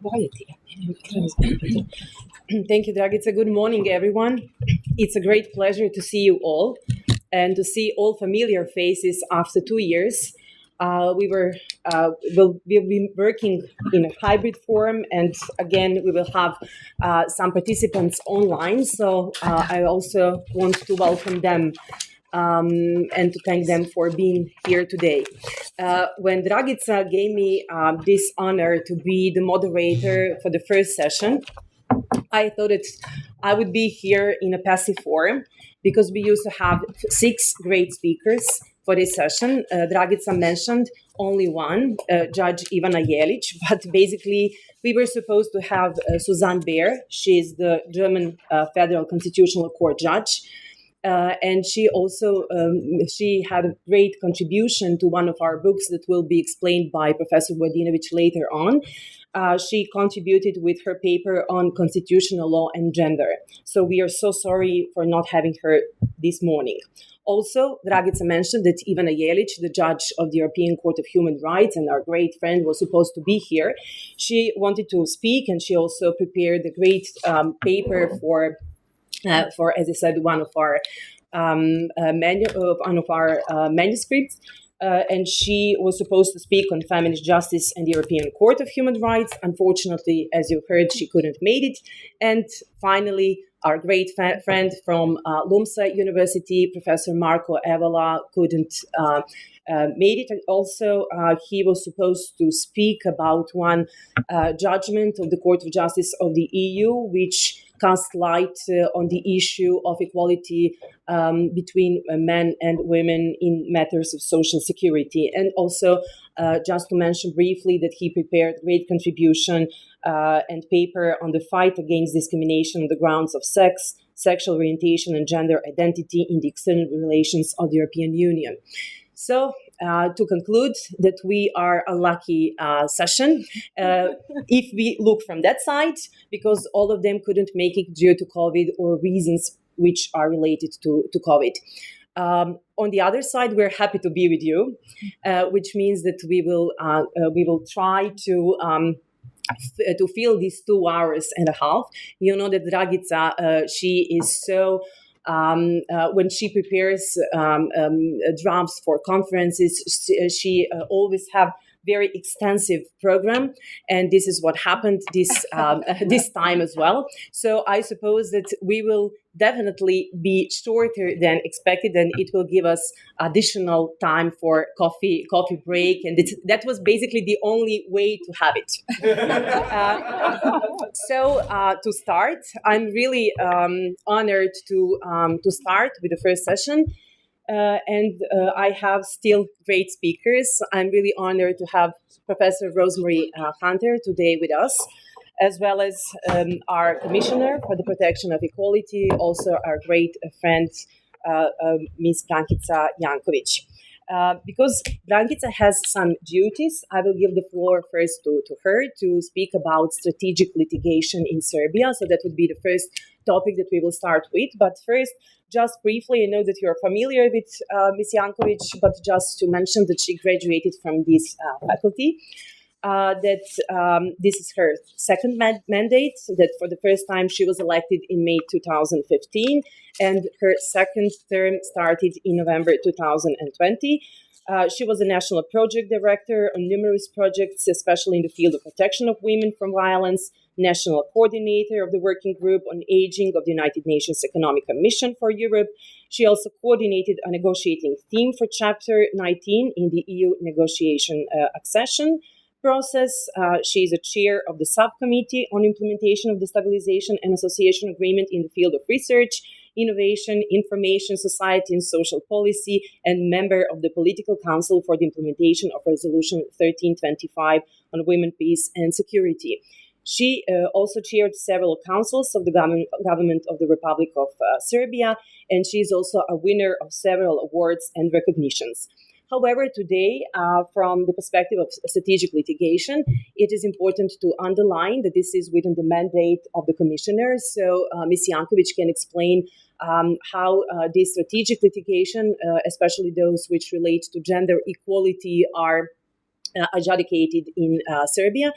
Thank you, Dragica. Good morning, everyone. It's a great pleasure to see you all and to see all familiar faces after 2 years. We'll be working in a hybrid form, and again, we will have some participants online. So I also want to welcome them and to thank them for being here today. When Dragica gave me this honor to be the moderator for the first session, I thought that I would be here in a passive form because we used to have 6 great speakers for this session. Dragica mentioned only one, Judge Ivana Jelić, but basically we were supposed to have Susanne Baer. She is the German Federal Constitutional Court judge. And she also she had a great contribution to one of our books that will be explained by Professor Vojinović later on. She contributed with her paper on constitutional law and gender. So we are so sorry for not having her this morning. Also, Dragica mentioned that Ivana Jelić, the judge of the European Court of Human Rights and our great friend, was supposed to be here. She wanted to speak, and she also prepared a great paper for, as I said, one of our manuscripts. And she was supposed to speak on feminist justice and the European Court of Human Rights. Unfortunately, as you heard, she couldn't make it. And finally, our great friend from Lumsa University, Professor Marko Evala, couldn't made it. And also, he was supposed to speak about one judgment of the Court of Justice of the EU, which cast light on the issue of equality between men and women in matters of social security. And also, just to mention briefly that he prepared great contribution and paper on the fight against discrimination on the grounds of sex, sexual orientation, and gender identity in the external relations of the European Union. So, to conclude, that we are a lucky session if we look from that side, because all of them couldn't make it due to COVID or reasons which are related to COVID. On the other side, we're happy to be with you, which means that we will try to fill these 2 hours and a half. You know that Dragica, she is so. When she prepares drafts for conferences, she always have very extensive program, and this is what happened this time as well. So I suppose that we will definitely be shorter than expected, and it will give us additional time for coffee break, and that was basically the only way to have it. So to start, I'm really honored to start with the first session. And I have still great speakers. I'm really honored to have Professor Rosemary Hunter today with us, as well as our Commissioner for the Protection of Equality, also our great friend, Ms. Brankica Janković. Because Brankica has some duties, I will give the floor first to her to speak about strategic litigation in Serbia. So that would be the first topic that we will start with. But first, just briefly, I know that you're familiar with Ms. Janković, but just to mention that she graduated from this faculty. This is her second mandate, that for the first time she was elected in May 2015, and her second term started in November 2020. She was a national project director on numerous projects, especially in the field of protection of women from violence, national coordinator of the working group on aging of the United Nations Economic Commission for Europe. She also coordinated a negotiating team for Chapter 19 in the EU negotiation accession process. She is a chair of the subcommittee on implementation of the Stabilization and Association Agreement in the field of research, innovation, information, society, and social policy, and member of the Political Council for the implementation of Resolution 1325 on women, peace, and security. She also chaired several councils of the government of the Republic of Serbia, and she is also a winner of several awards and recognitions. However, today, from the perspective of strategic litigation, it is important to underline that this is within the mandate of the commissioner. So Ms. Janković can explain how this strategic litigation, especially those which relate to gender equality, are adjudicated in Serbia.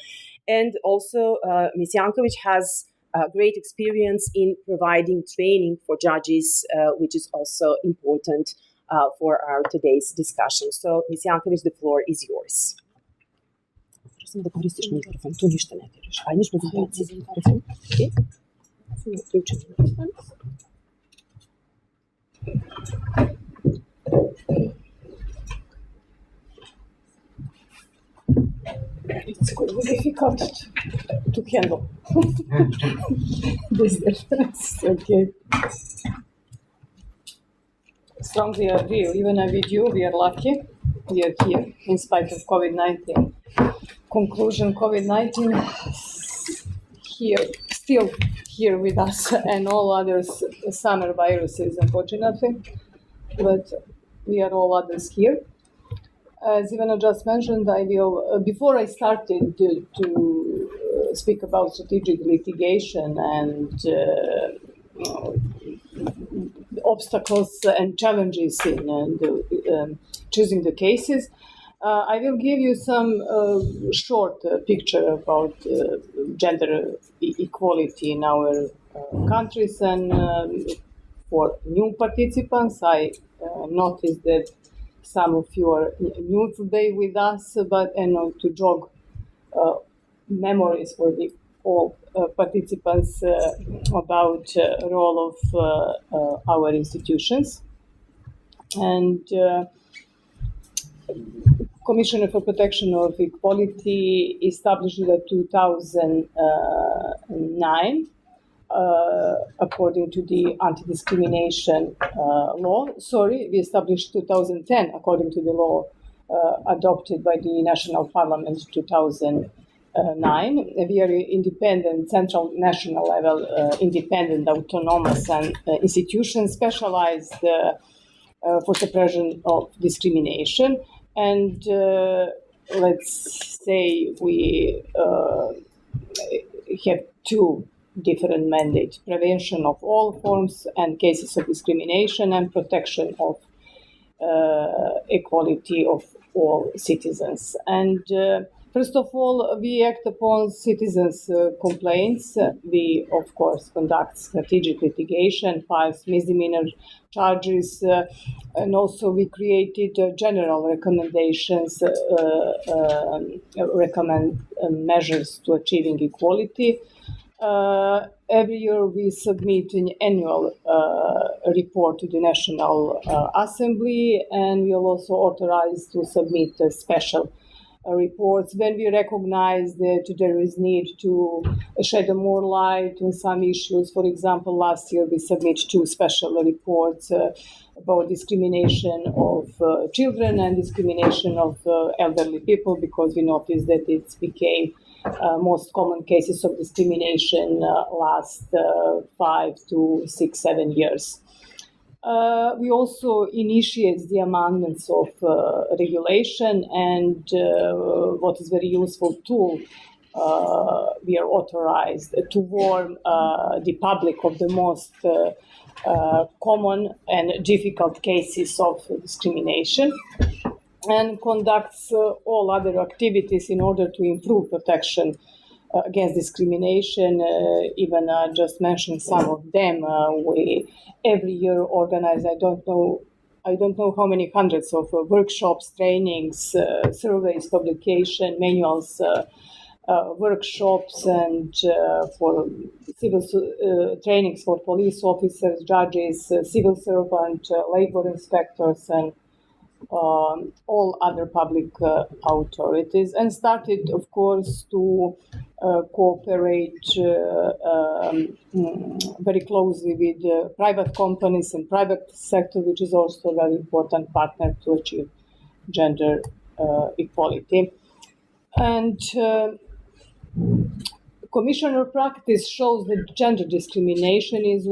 And also, Ms. Janković has great experience in providing training for judges, which is also important for our today's discussion. So, Ms. Janković, the floor is yours. Samo da koristiš mikrofon, tu ništa ne kažeš. Ajde prezentaciju. Okay. Uključen mikrofon. It's quite difficult to handle this difference. Okay. Strongly agree. Even with you, we are lucky. We are here in spite of COVID-19. Conclusion: COVID-19 still here with us, and all others summer viruses, unfortunately. But we are all others here. As Ivana just mentioned, I will, before I started to speak about strategic litigation and obstacles and challenges in choosing the cases, I will give you some short picture about gender equality in our countries. And for new participants, I noticed that some of you are new today with us, but to jog memories for the all participants about role of our institutions. And Commissioner for Protection of Equality established in 2009 according to the anti-discrimination law. Sorry, we established 2010 according to the law adopted by the National Parliament 2009. We are independent, central national level, independent, autonomous and institution specialized for suppression of discrimination. And let's say we have two different mandates: prevention of all forms and cases of discrimination, and protection of equality of all citizens. And first of all, we act upon citizens' complaints. We, of course, conduct strategic litigation, files misdemeanor charges, and also we created general recommendations, recommend measures to achieving equality. Every year we submit an annual report to the National Assembly, and we are also authorized to submit special reports when we recognize that there is need to shed more light on some issues. For example, last year we submitted 2 special reports about discrimination of children and discrimination of elderly people, because we noticed that it became most common cases of discrimination last 5 to 6, 7 years. We also initiate the amendments of regulation, and what is very useful tool, we are authorized to warn the public of the most common and difficult cases of discrimination, and conducts all other activities in order to improve protection against discrimination. Even just mentioned some of them. We every year organize, I don't know how many hundreds of workshops, trainings, surveys, publication, manuals, workshops, and for civil trainings for police officers, judges, civil servant, labor inspectors, and all other public authorities, and started, of course, to cooperate very closely with private companies and private sector, which is also a very important partner to achieve gender equality. And Commissioner practice shows that gender discrimination is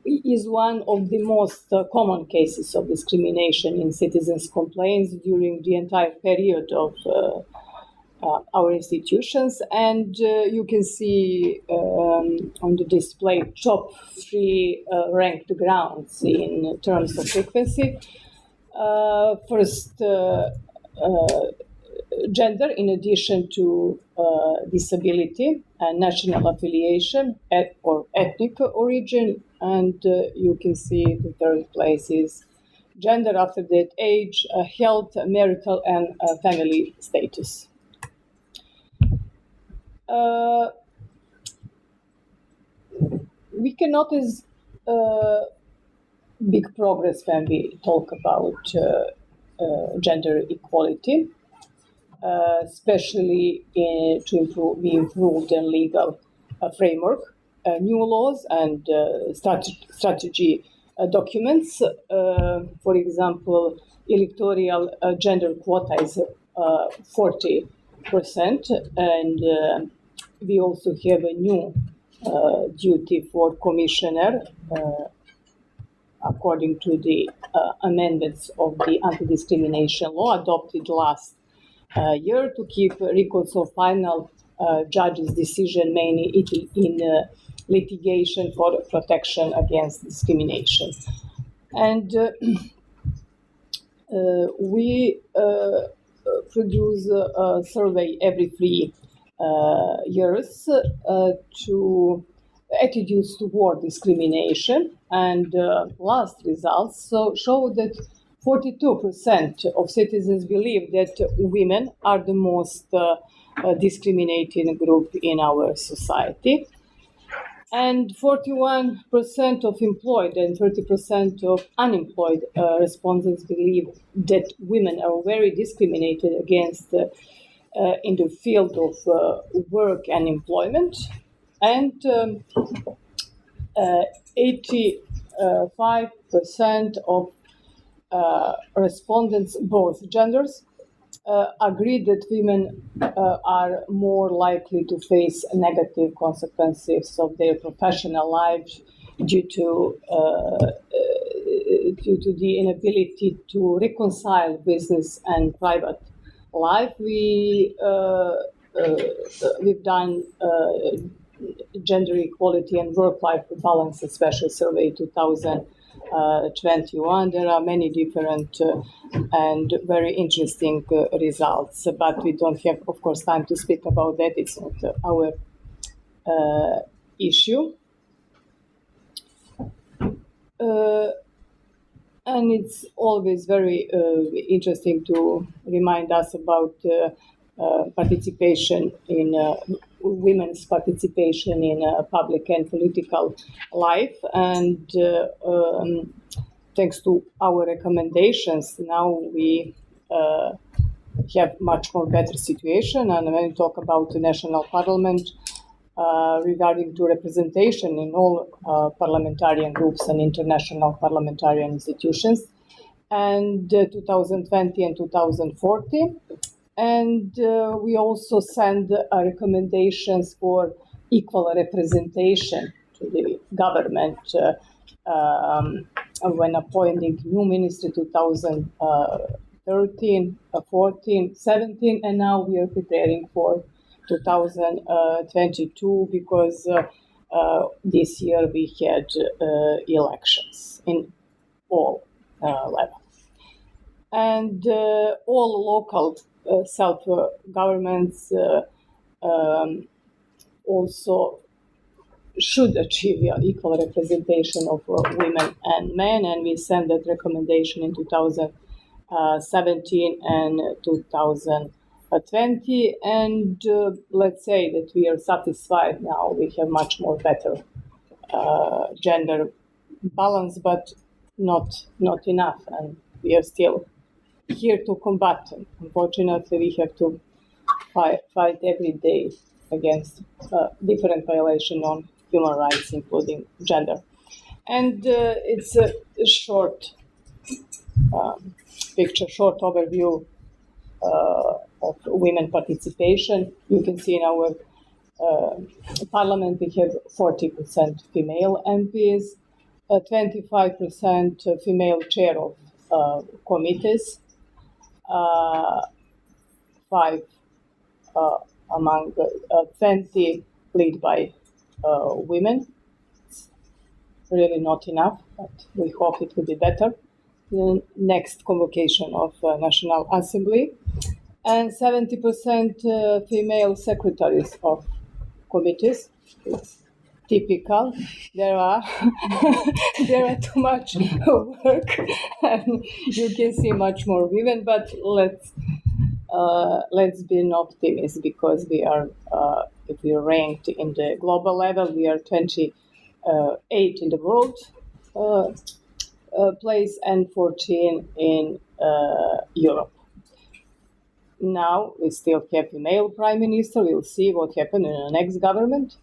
is one of the most common cases of discrimination in citizens' complaints during the entire period of our institutions. And you can see on the display top 3 ranked grounds in terms of frequency. First, gender, in addition to disability and national affiliation or ethnic origin. And you can see the third place is gender, after that age, health, marital, and family status. We can notice big progress when we talk about gender equality, especially we improved the legal framework, new laws and strategy documents. For example, electoral gender quota is 40%, and we also have a new duty for commissioner, according to the amendments of the anti-discrimination law adopted last year, to keep records of final judges' decision, mainly in litigation for protection against discrimination. And we produce a survey every 3 years to attitudes toward discrimination, and last results show that 42% of citizens believe that women are the most discriminated group in our society, and 41% of employed and 30% of unemployed respondents believe that women are very discriminated against in the field of work and employment, and 85% of respondents, both genders, agree that women are more likely to face negative consequences of their professional life due to the inability to reconcile business and private life. We've done Gender Equality and Work-Life Balance, a special survey 2021. There are many different and very interesting results, but we don't have, of course, time to speak about that. It's not our issue. And it's always very interesting to remind us about participation in women's participation in public and political life. And thanks to our recommendations, now we have much more better situation. And when we talk about the national parliament, regarding to representation in all parliamentarian groups and international parliamentarian institutions, and 2020 and 2040. And we also send recommendations for equal representation to the government when appointing new ministry 2013, 14, 17, and now we are preparing for 2022 because this year we had elections in all levels. And all local self-governments also should achieve equal representation of women and men, and we sent that recommendation in 2017 and 2020, and let's say that we are satisfied now. We have much more better gender balance, but not enough, and we are still here to combat. Unfortunately, we have to fight every day against different violations on human rights, including gender. And it's a short picture, short overview of women participation. You can see in our parliament we have 40% female MPs, 25% female chair of committees, 5 among 20 lead by women. It's really not enough, but we hope it will be better. The next convocation of National Assembly and 70% female secretaries of committees. It's typical. There are too much work, and you can see much more women. But let's be an optimist, because we are, if we are ranked in the global level, we are 28 in the world place and 14 in Europe. Now we still have female prime minister. We'll see what happens in the next government,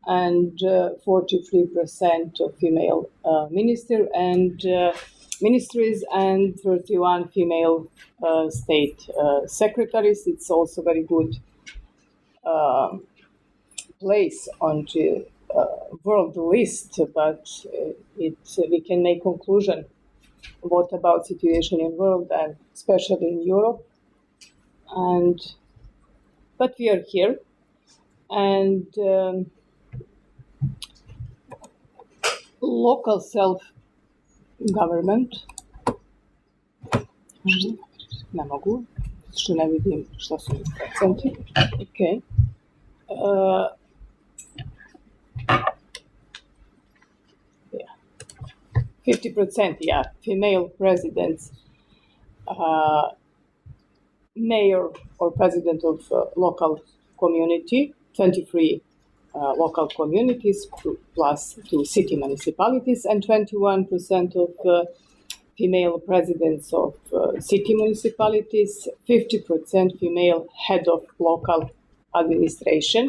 and 43% of female minister and ministries, and 31 female state secretaries. It's also very good place on the world list, but we can make conclusion. What about situation in world, and especially in Europe? But we are here, and local self-government. Ne mogu, što ne vidim što su mi procenti. Okay. 50%, female presidents, mayor or president of local community, 23 local communities plus 2 city municipalities, and 21% of female presidents of city municipalities, 50% female head of local administration.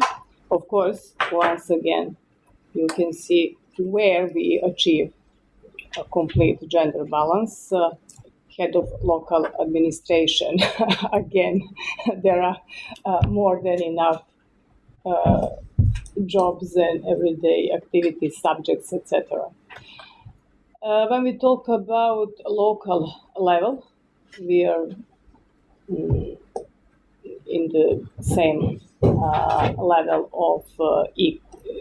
Of course, once again, you can see where we achieve a complete gender balance. Head of local administration, again, there are more than enough jobs and everyday activities, subjects, etc. When we talk about local level, we are in the same level of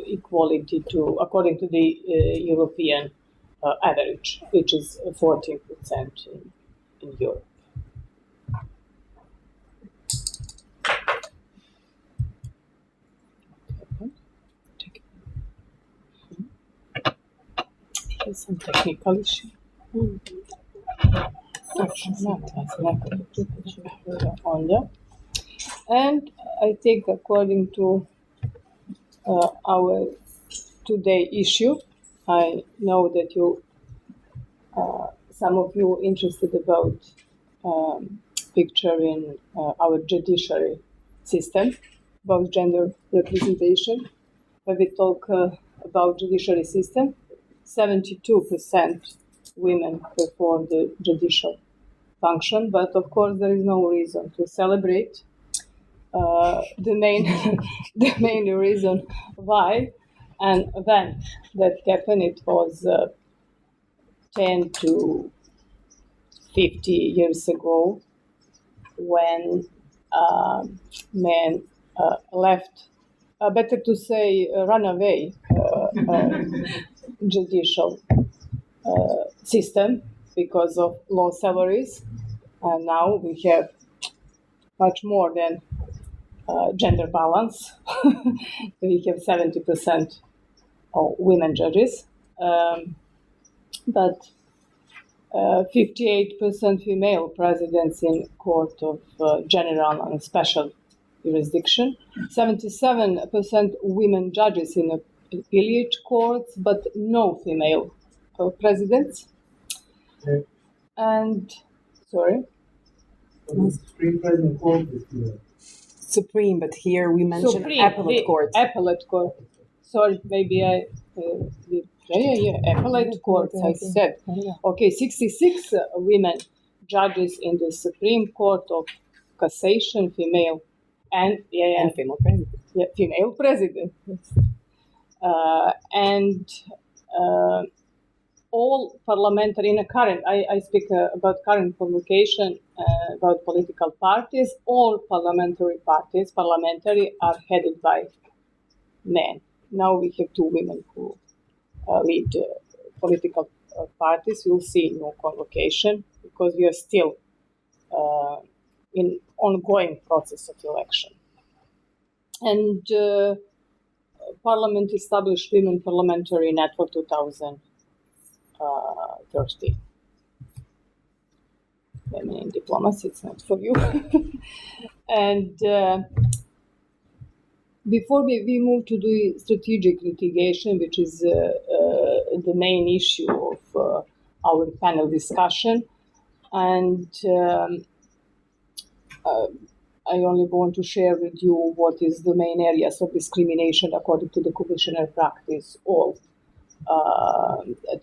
equality according to the European average, which is 14% in Europe. Here's some technical issue. And I think according to our today issue, I know that some of you interested about picture in our judiciary system, about gender representation. When we talk about judiciary system, 72% women perform the judicial function, but of course there is no reason to celebrate. The main reason why and when that happened, it was 10 to 50 years ago, when men left, better to say run away, judicial system because of low salaries. And now we have much more than gender balance. We have 70% of women judges, but 58% female presidents in court of general and special jurisdiction, 77% women judges in appellate courts, but no female presidents. Okay. And, sorry? Supreme President Court is here. Supreme, but here we mentioned appellate court. Appellate court. Sorry, maybe I... appellate courts, I said. Okay, 66 women judges in the Supreme Court of Cassation, female, and female president. Yeah, female president. And all parliamentary, in a current, I speak about current publication about political parties, all parliamentary parties, are headed by men. Now we have 2 women who lead political parties. You'll see no convocation, because we are still in ongoing process of election. And Parliament established Women Parliamentary Network 2013. Women in diplomacy, it's not for you. And before we move to the strategic litigation, which is the main issue of our panel discussion, and I only want to share with you what is the main areas of discrimination according to the Commissioner practice of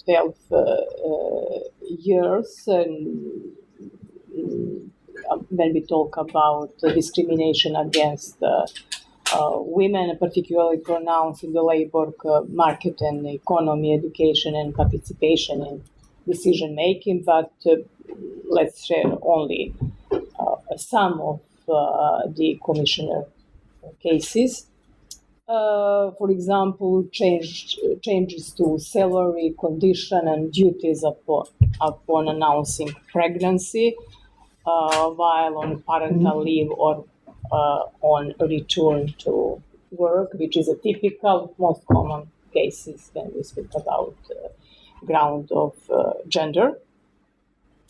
12 years. And when we talk about discrimination against women, particularly pronounced in the labor market and economy, education, and participation in decision making. But let's share only some of the Commissioner cases. For example, changes to salary, condition, and duties upon announcing pregnancy, while on parental leave or on return to work, which is a typical, most common cases when we speak about ground of gender.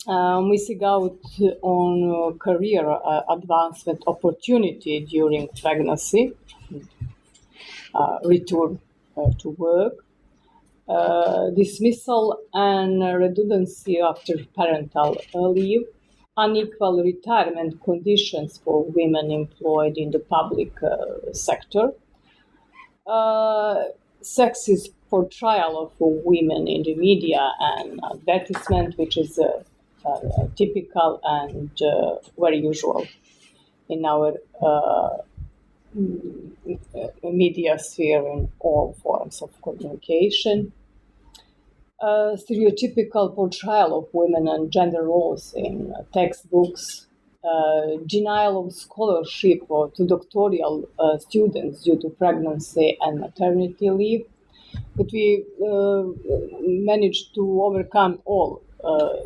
Missing out on career advancement opportunity during pregnancy, return to work, dismissal and redundancy after parental leave, unequal retirement conditions for women employed in the public sector, sexist portrayal of women in the media and advertisement, which is typical and very usual in our media sphere in all forms of communication. Stereotypical portrayal of women and gender roles in textbooks, denial of scholarship to doctoral students due to pregnancy and maternity leave. But we managed to overcome all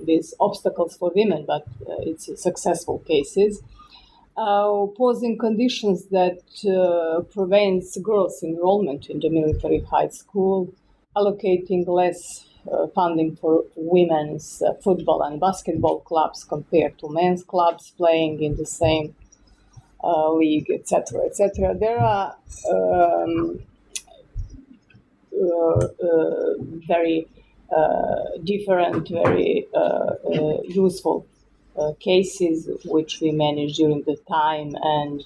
these obstacles for women, but it's successful cases. Posing conditions that prevents girls' enrollment in the military high school, allocating less funding for women's football and basketball clubs compared to men's clubs playing in the same league, etc., etc. There are very different, very useful cases which we managed during the time and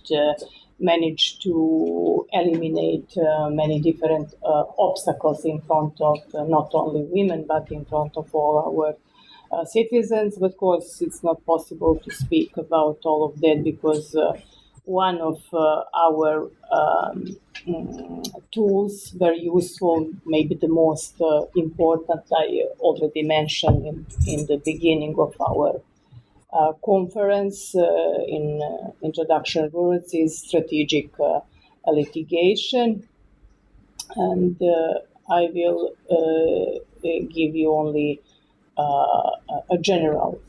managed to eliminate many different obstacles in front of not only women but in front of all our citizens. But of course, it's not possible to speak about all of that because one of our tools, very useful, maybe the most important, I already mentioned in the beginning of our conference in introduction words, is strategic litigation. And I will give you only a general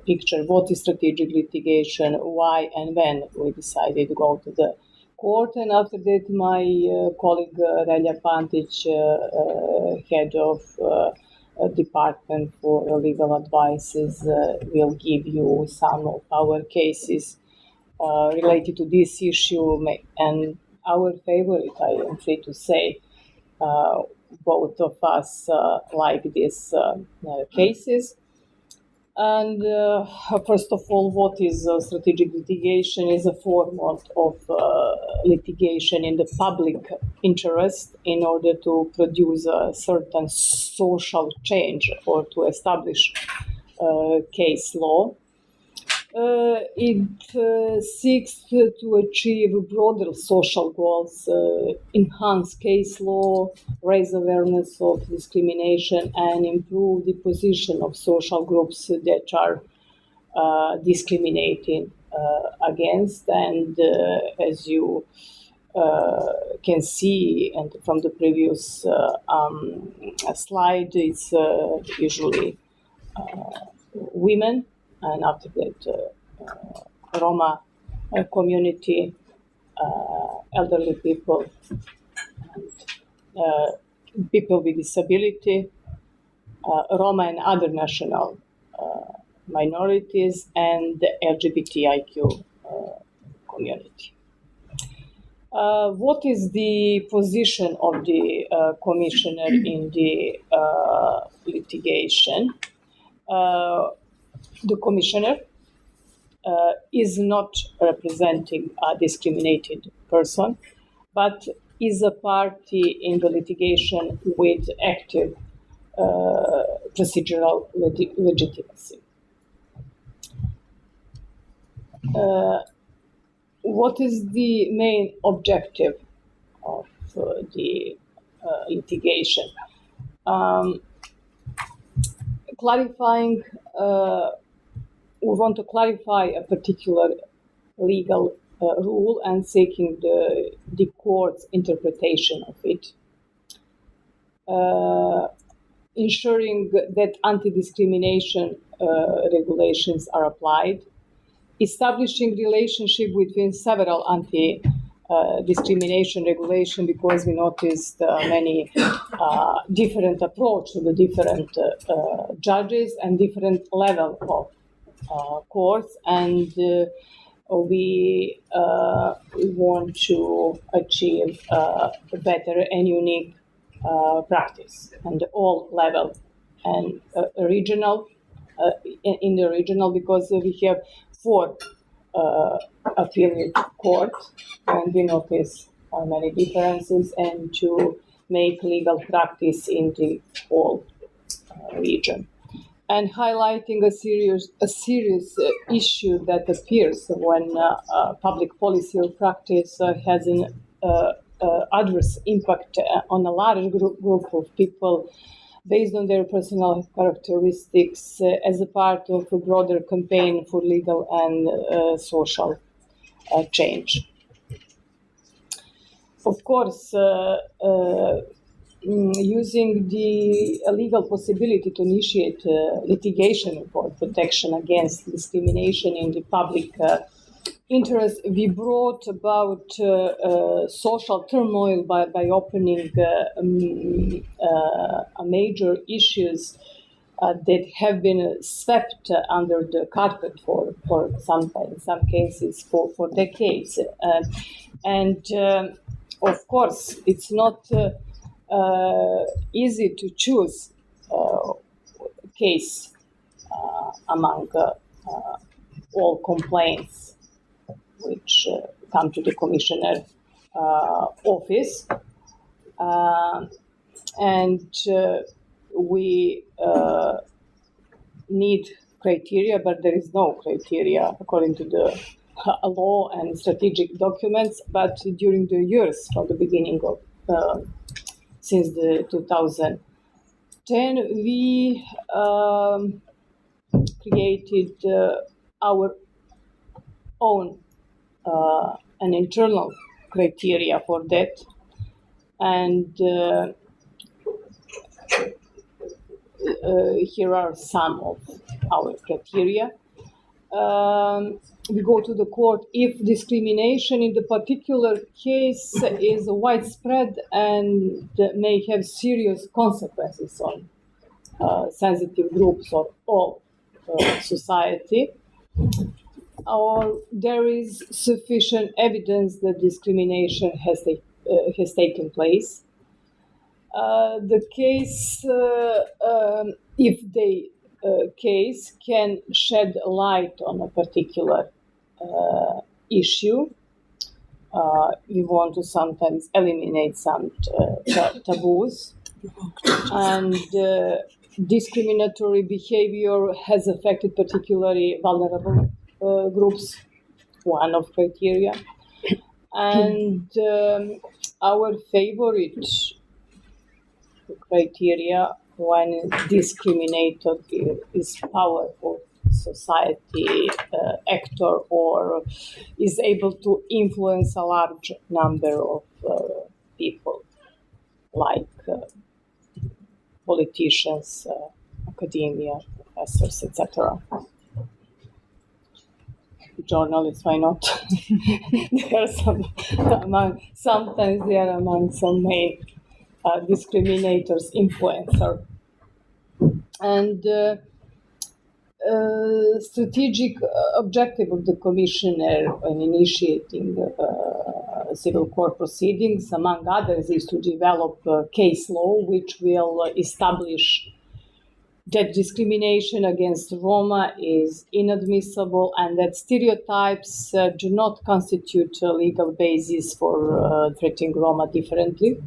picture. What is strategic litigation, why and when we decided to go to the court. And after that, my colleague Relja Pantic, head of Department for Legal Advices, will give you some of our cases related to this issue. And our favorite, I am free to say, both of us like these cases. And first of all, what is strategic litigation? Is a format of litigation in the public interest in order to produce a certain social change or to establish case law. It seeks to achieve broader social goals, enhance case law, raise awareness of discrimination, and improve the position of social groups that are discriminated against. And as you can see, and from the previous slide, it's usually women. And after that, Roma community, elderly people, and people with disability, Roma and other national minorities, and the LGBTIQ community. What is the position of the commissioner in the litigation? The commissioner is not representing a discriminated person, but is a party in the litigation with active procedural legitimacy. What is the main objective of the litigation? Clarifying, we want to clarify a particular legal rule and seeking the court's interpretation of it. Ensuring that anti-discrimination regulations are applied, establishing relationship between several anti-discrimination regulations, because we noticed many different approach to the different judges and different level of courts, and we want to achieve a better and unique practice and all level and regional in the regional, because we have 4 affiliate courts, and we notice many differences, and to make legal practice in the whole region. And highlighting a serious issue that appears when public policy or practice has an adverse impact on a large group of people based on their personal characteristics as a part of a broader campaign for legal and social change. Of course, using the legal possibility to initiate litigation for protection against discrimination in the public interest, we brought about social turmoil by opening major issues that have been swept under the carpet for some cases for decades. And of course, it's not easy to choose case among all complaints which come to the commissioner office, and we need criteria, but there is no criteria according to the law and strategic documents. But during the years from the beginning of since the 2010, we created our own an internal criteria for that, and here are some of our criteria. We go to the court if discrimination in the particular case is widespread and may have serious consequences on sensitive groups of all society, or there is sufficient evidence that discrimination has taken place. The case, if the case can shed light on a particular issue, we want to sometimes eliminate some taboos, and discriminatory behavior has affected particularly vulnerable groups, one of criteria. And our favorite criteria when discriminator is powerful society actor or is able to influence a large number of people, like politicians, academia, professors, etc. journalists, why not? There are sometimes they are among some main discriminators, influencer. And strategic objective of the commissioner in initiating civil court proceedings, among others, is to develop case law which will establish that discrimination against Roma is inadmissible and that stereotypes do not constitute a legal basis for treating Roma differently.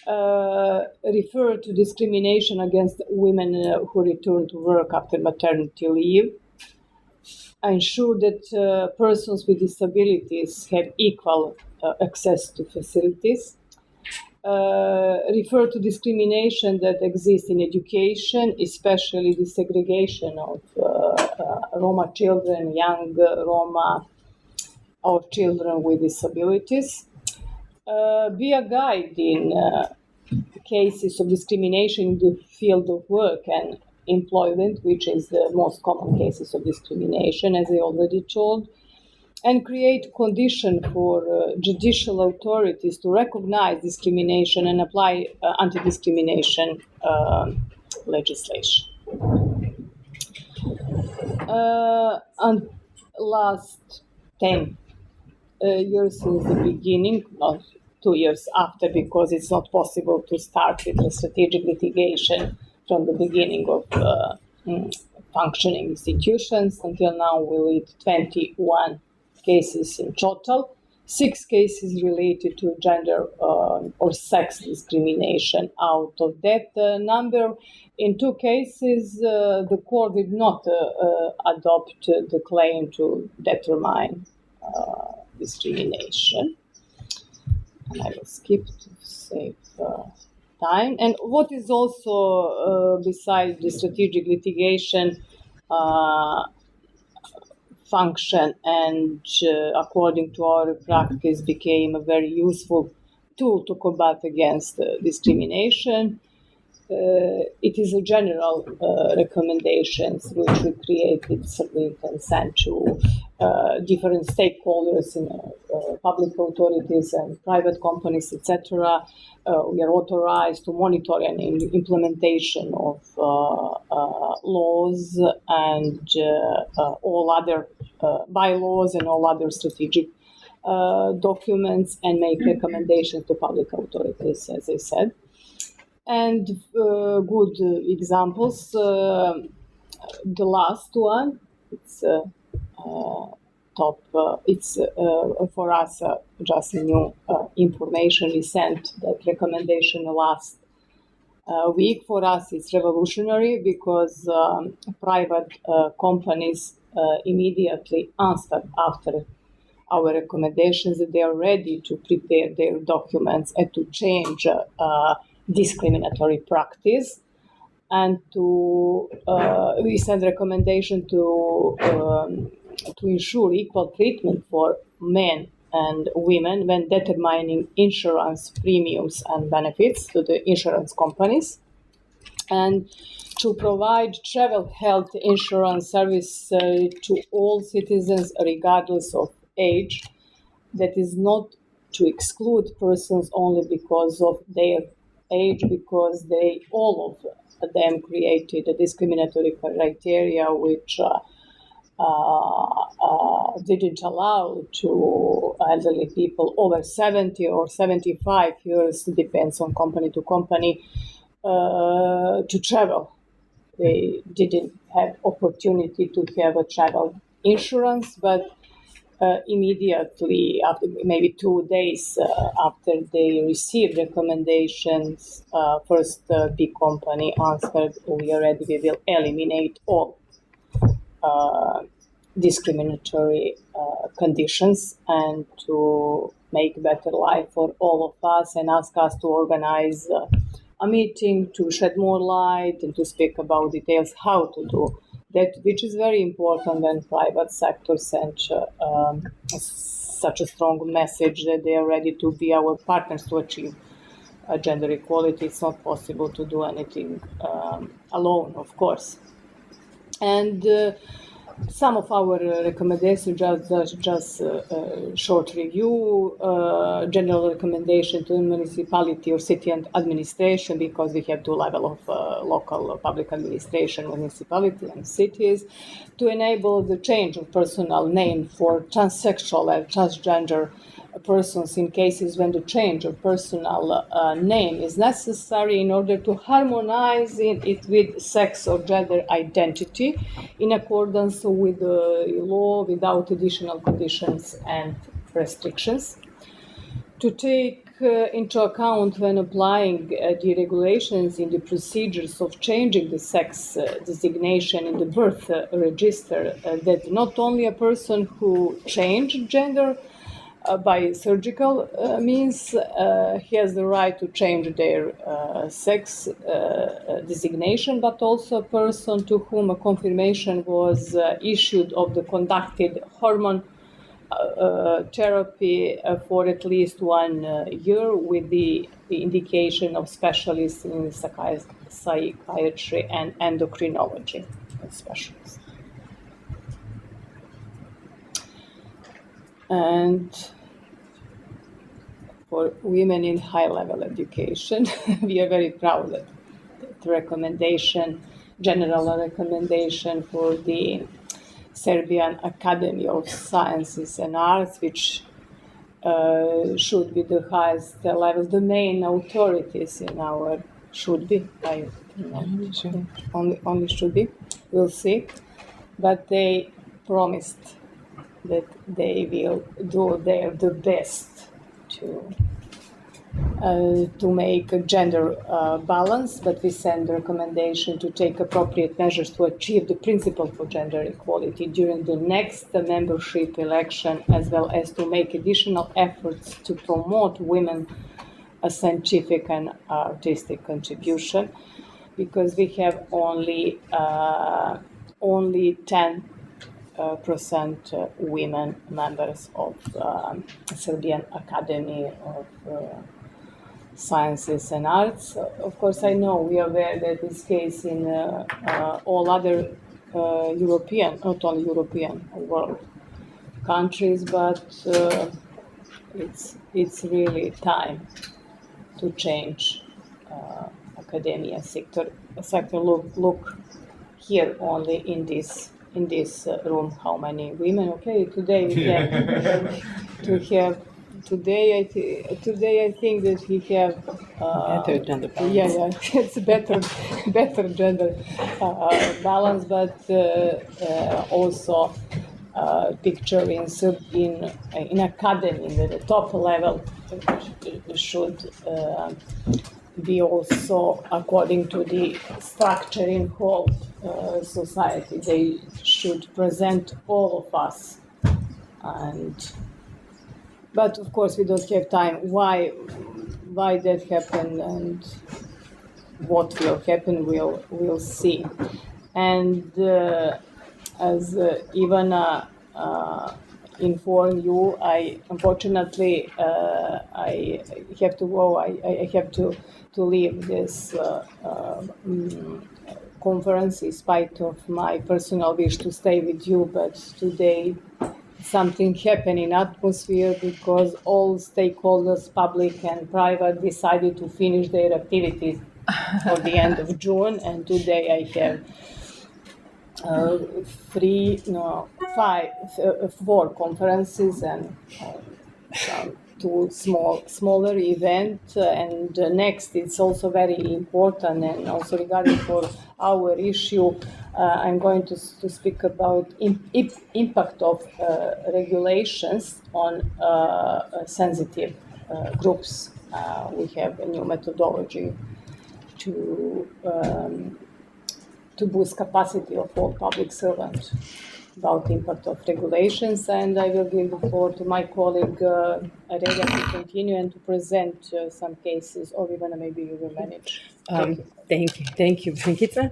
Refer to discrimination against women who return to work after maternity leave. Ensure that persons with disabilities have equal access to facilities. Refer to discrimination that exists in education, especially the segregation of Roma children, young Roma, or children with disabilities. Be a guide in cases of discrimination in the field of work and employment, which is the most common cases of discrimination, as I already told, and create conditions for judicial authorities to recognize discrimination and apply anti-discrimination legislation. And last 10 years since the beginning, not 2 years after, because it's not possible to start with the strategic litigation from the beginning of functioning institutions. Until now, we lead 21 cases in total, 6 cases related to gender or sex discrimination. Out of that number, in 2 cases, the court did not adopt the claim to determine discrimination. And I will skip to save time. And what is also, besides the strategic litigation, function and according to our practice became a very useful tool to combat against discrimination. It is a general recommendations which we created with consent to different stakeholders in public authorities and private companies, etc. We are authorized to monitor and implementation of laws and all other bylaws and all other strategic documents and make recommendations to public authorities, as I said. And good examples. The last one, it's top. It's for us just new information. We sent that recommendation last week. For us, it's revolutionary because private companies immediately answered after our recommendations that they are ready to prepare their documents and to change discriminatory practice, and to we send recommendation to ensure equal treatment for men and women when determining insurance premiums and benefits to the insurance companies, and to provide travel health insurance service to all citizens regardless of age. That is not to exclude persons only because of their age, because they all of them created a discriminatory criteria which didn't allow to elderly people over 70 or 75 years, depends on company to company, to travel. They didn't have opportunity to have a travel insurance, but immediately, after maybe 2 days after they received recommendations, first big company answered, we are ready, we will eliminate all discriminatory conditions and to make better life for all of us, and ask us to organize a meeting to shed more light and to speak about details how to do that, which is very important when private sector sends such a strong message that they are ready to be our partners to achieve gender equality. It's not possible to do anything alone, of course. And some of our recommendations, just short review, general recommendation to the municipality or city and administration, because we have two levels of local public administration, municipality and cities, to enable the change of personal name for transsexual and transgender persons in cases when the change of personal name is necessary in order to harmonize it with sex or gender identity in accordance with the law without additional conditions and restrictions. To take into account when applying the regulations in the procedures of changing the sex designation in the birth register, that not only a person who changed gender by surgical means has the right to change their sex designation, but also a person to whom a confirmation was issued of the conducted hormone therapy for at least 1 year with the indication of specialists in psychiatry and endocrinology specialists. And for women in high-level education, we are very proud that the recommendation, general recommendation for the Serbian Academy of Sciences and Arts, which should be the highest level, the main authorities in our, should be, only should be, we'll see, but they promised that they will do the best to make a gender balance, but we send a recommendation to take appropriate measures to achieve the principle for gender equality during the next membership election, as well as to make additional efforts to promote women a scientific and artistic contribution, because we have only 10% women members of Serbian Academy of Sciences and Arts. Of course, I know we are aware that this case in all other European, not only European, world countries, but it's really time to change academia sector. Look here only in this room, how many women? Okay, today we have today I think that we have better gender balance. It's better gender balance, but also picture in academy, the top level should be also according to the structure in whole society. They should present all of us, but of course we don't have time. Why that happened and what will happen, we'll see. And as Ivana informed you, I unfortunately I have to go. I have to leave this conference in spite of my personal wish to stay with you. But today something happened in atmosphere because all stakeholders, public and private, decided to finish their activities for the end of June, and today I have 4 conferences and two smaller events. And next, it's also very important, and also regarding for our issue, I'm going to speak about impact of regulations on sensitive groups. We have a new methodology to boost capacity of all public servants about impact of regulations, and I will give the floor to my colleague Aurelia to continue and to present some cases, or even maybe you will manage. Thank you, Brankica.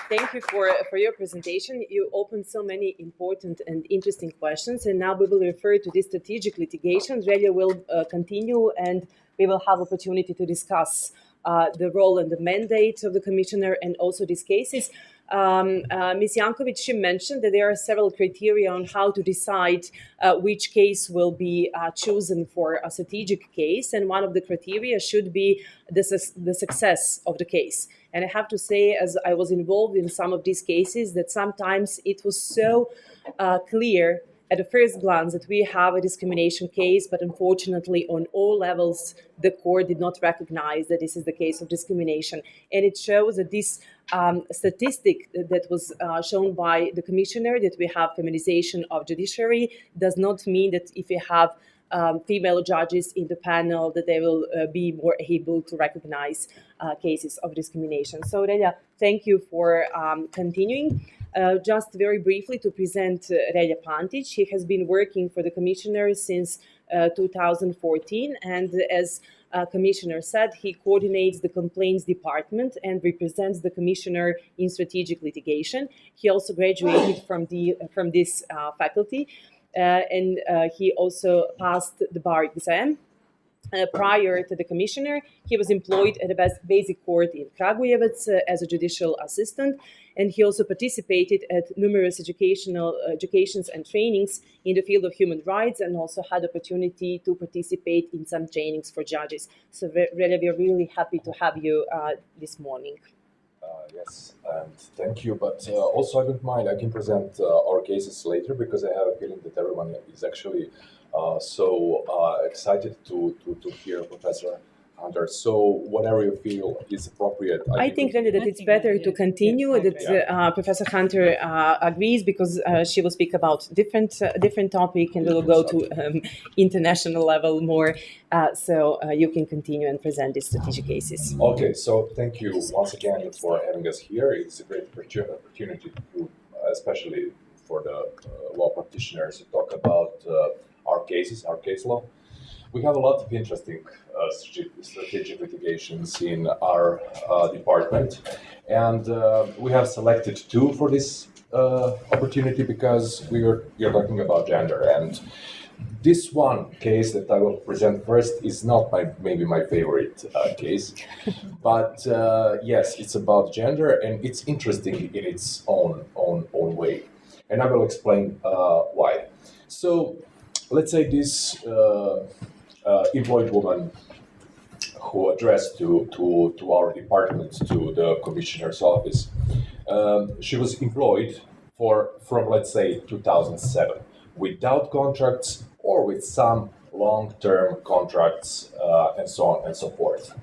Thank you for your presentation. You opened so many important and interesting questions, and now we will refer to this strategic litigation. Aurelia will continue, and we will have opportunity to discuss the role and the mandate of the commissioner and also these cases. Ms. Janković, she mentioned that there are several criteria on how to decide which case will be chosen for a strategic case, and one of the criteria should be the success of the case. And I have to say, as I was involved in some of these cases, that sometimes it was so clear at the first glance that we have a discrimination case, but unfortunately on all levels, the court did not recognize that this is the case of discrimination. And it shows that this statistic that was shown by the commissioner, that we have feminization of judiciary, does not mean that if we have female judges in the panel, that they will be more able to recognize cases of discrimination. So, Relja, thank you for continuing. Just very briefly to present Relja Pantić. He has been working for the commissioner since 2014, and as Commissioner said, he coordinates the complaints department and represents the commissioner in strategic litigation. He also graduated from this faculty, and he also passed the bar exam. Prior to the commissioner, he was employed at a basic court in Kragujevac as a judicial assistant, and he also participated at numerous educations and trainings in the field of human rights, and also had opportunity to participate in some trainings for judges. So really, we're really happy to have you this morning. Yes, and thank you. But also, I don't mind. I can present our cases later, because I have a feeling that everyone is actually so excited to hear Professor Hunter. So whatever you feel is appropriate. I think really that it's better to continue. That Professor Hunter agrees, because she will speak about different topic, and we'll go to international level more. So you can continue and present these strategic cases. Okay, so thank you once again for having us here. It's a great opportunity to, especially for the law practitioners, to talk about our cases, our case law. We have a lot of interesting strategic litigations in our department, and we have selected two for this opportunity because we are talking about gender. And this one case that I will present first is not maybe my favorite case, but yes, it's about gender, and it's interesting in its own way, and I will explain why. So let's say this employed woman who addressed to our department, to the commissioner's office, she was employed from let's say 2007, without contracts or with some long-term contracts, and so on and so forth.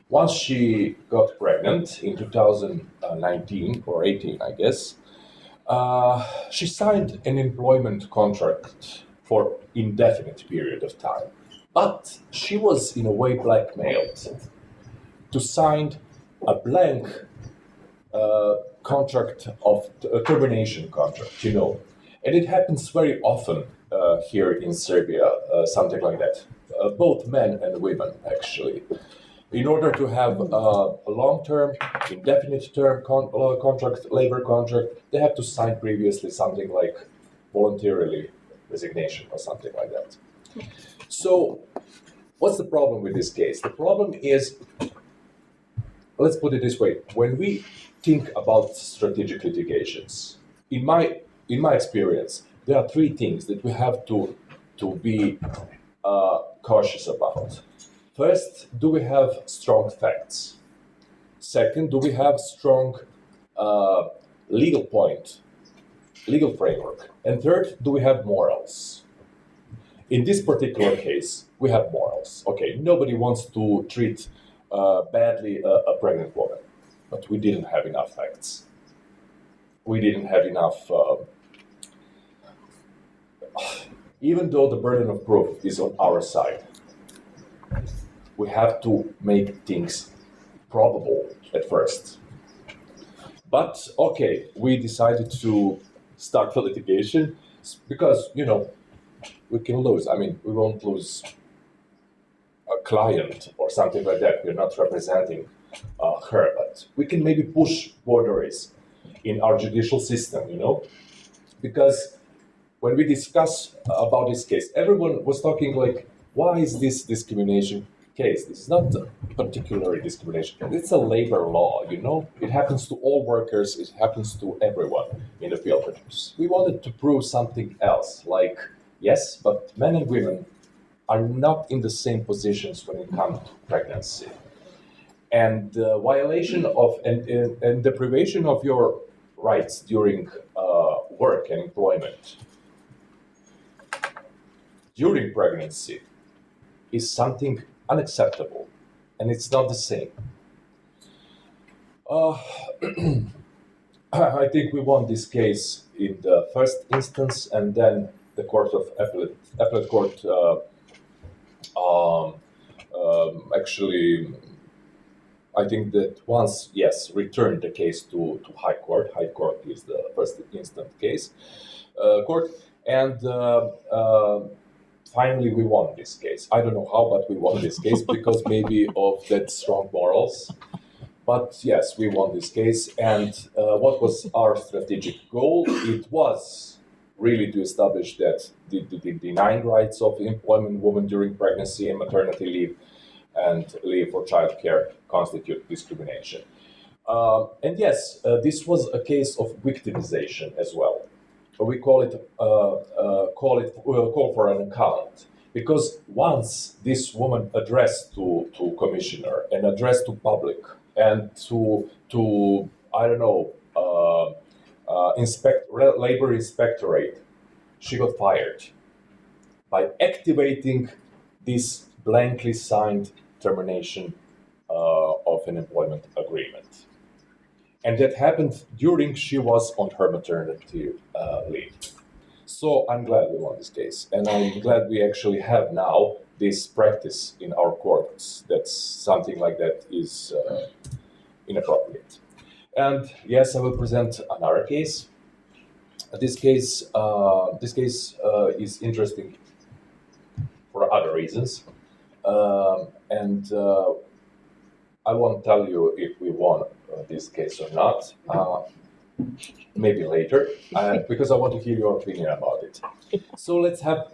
Once she got pregnant in 2019 or 18, I guess, she signed an employment contract for indefinite period of time. But she was in a way blackmailed to sign a blank contract of a termination contract, And it happens very often here in Serbia, something like that. Both men and women, actually. In order to have a long-term, indefinite-term contract, labor contract, they have to sign previously something like voluntarily resignation or something like that. So, what's the problem with this case? The problem is, let's put it this way: when we think about strategic litigations, in my experience, there are three things that we have to be cautious about. First, do we have strong facts? Second, do we have strong legal framework? And third, do we have morals? In this particular case, we have morals. Okay, nobody wants to treat badly a pregnant woman, but we didn't have enough facts. We didn't have enough, even though the burden of proof is on our side, we have to make things probable at first. But okay, we decided to start the litigation because, we can lose. I mean, we won't lose a client or something like that. We're not representing her, but we can maybe push boundaries in our judicial system, because when we discuss about this case, everyone was talking like, why is this discrimination? case. This is not particularly discrimination. It's a labor law, you know? It happens to all workers, it happens to everyone in the field. But we wanted to prove something else, like, yes, but men and women are not in the same positions when it comes to pregnancy. And violation of and deprivation of your rights during work and employment during pregnancy is something unacceptable, and it's not the same. I think we won this case in the first instance, and then the appellate court actually, I think that once, yes, returned the case to High Court. High Court is the first instant case court, and finally we won this case. I don't know how, but we won this case because maybe of that strong morals. But yes, we won this case, and what was our strategic goal? It was really to establish that the denying rights of employment women during pregnancy and maternity leave and leave for childcare constitute discrimination. And yes, this was a case of victimization as well. We call for an account, because once this woman addressed to commissioner and addressed to public and to I don't know labor inspectorate, she got fired by activating this blankly signed termination of an employment agreement. And that happened during she was on her maternity leave. So I'm glad we won this case. And I'm glad we actually have now this practice in our courts. That something like that is inappropriate. And yes, I will present another case. This case is interesting for other reasons. And I won't tell you if we won this case or not, maybe later, because I want to hear your opinion about it. So let's have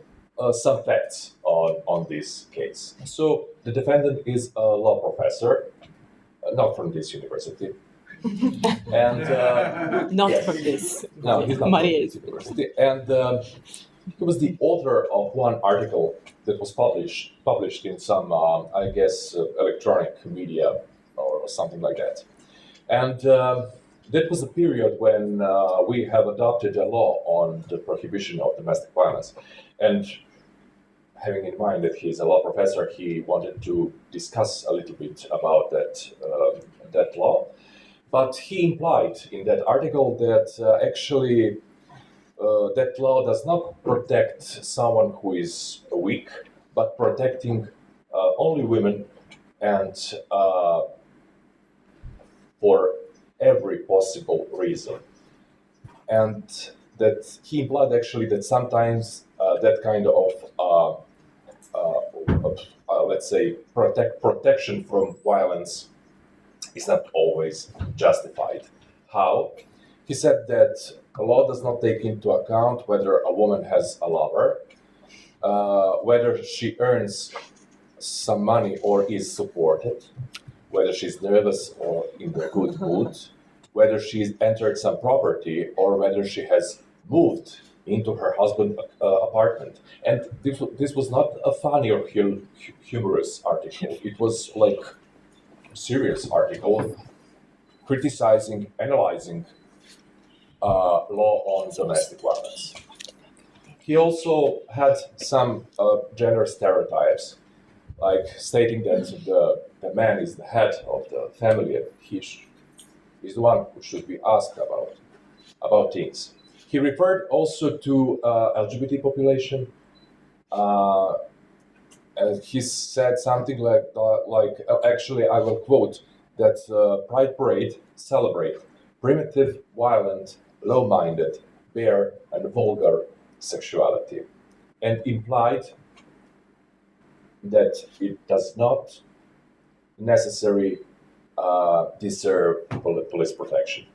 some facts on this case. So the defendant is a law professor, not from this university. And Not yes. from this. No, he's not Maria from this university. And he was the author of one article that was published in some, I guess, electronic media or something like that. And that was a period when we have adopted a law on the prohibition of domestic violence. And having in mind that he's a law professor, he wanted to discuss a little bit about that law. But he implied in that article that actually that law does not protect someone who is weak, but protecting only women, and for every possible reason. And that he implied actually that sometimes that kind of let's say protection from violence is not always justified. How? He said that the law does not take into account whether a woman has a lover, whether she earns some money or is supported, whether she's nervous or in a good mood, whether she's entered some property or whether she has moved into her husband's apartment. And this was not a funny or humorous article. It was like a serious article criticizing, analyzing law on domestic violence. He also had some gender stereotypes, like stating that the man is the head of the family and he is the one who should be asked about things. He referred also to LGBT population, and he said something like actually I will quote, that Pride Parade celebrate primitive, violent, low-minded, bare, and vulgar sexuality, and implied that it does not necessarily deserve police protection.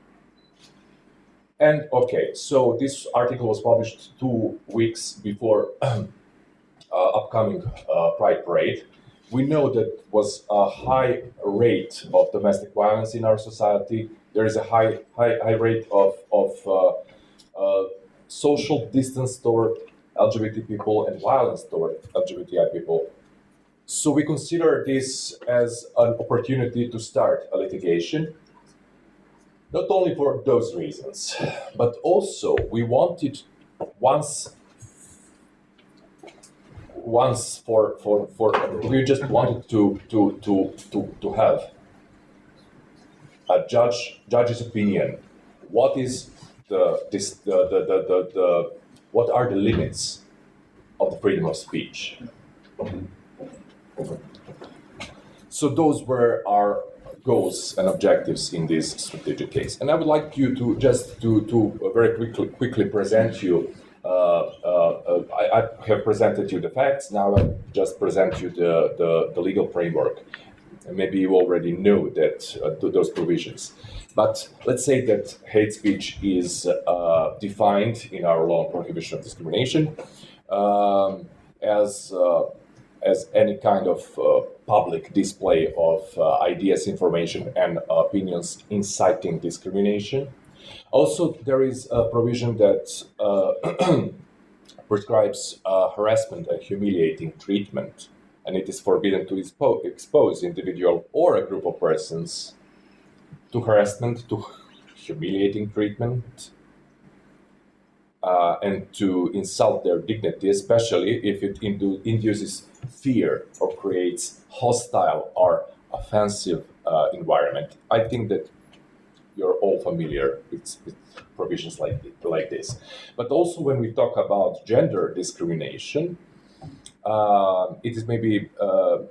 And okay, so this article was published 2 weeks before upcoming Pride Parade. we know that was a high rate of domestic violence in our society. There is a high rate of social distance toward LGBT people and violence toward LGBTI people. So we consider this as an opportunity to start a litigation, not only for those reasons, but also we wanted we just wanted to have a judge's opinion. What is what are the limits of the freedom of speech? So those were our goals and objectives in this strategic case. And I would like you to just to very quickly present you. I have presented you the facts. Now I just present you the legal framework. And maybe you already know that those provisions. But let's say that hate speech is defined in our law on prohibition of discrimination as any kind of public display of ideas, information, and opinions inciting discrimination. Also, there is a provision that prescribes harassment and humiliating treatment, and it is forbidden to expose individual or a group of persons to harassment, to humiliating treatment, and to insult their dignity, especially if it induces fear or creates hostile or offensive environment. I think that you're all familiar with provisions like this. But also when we talk about gender discrimination, it is maybe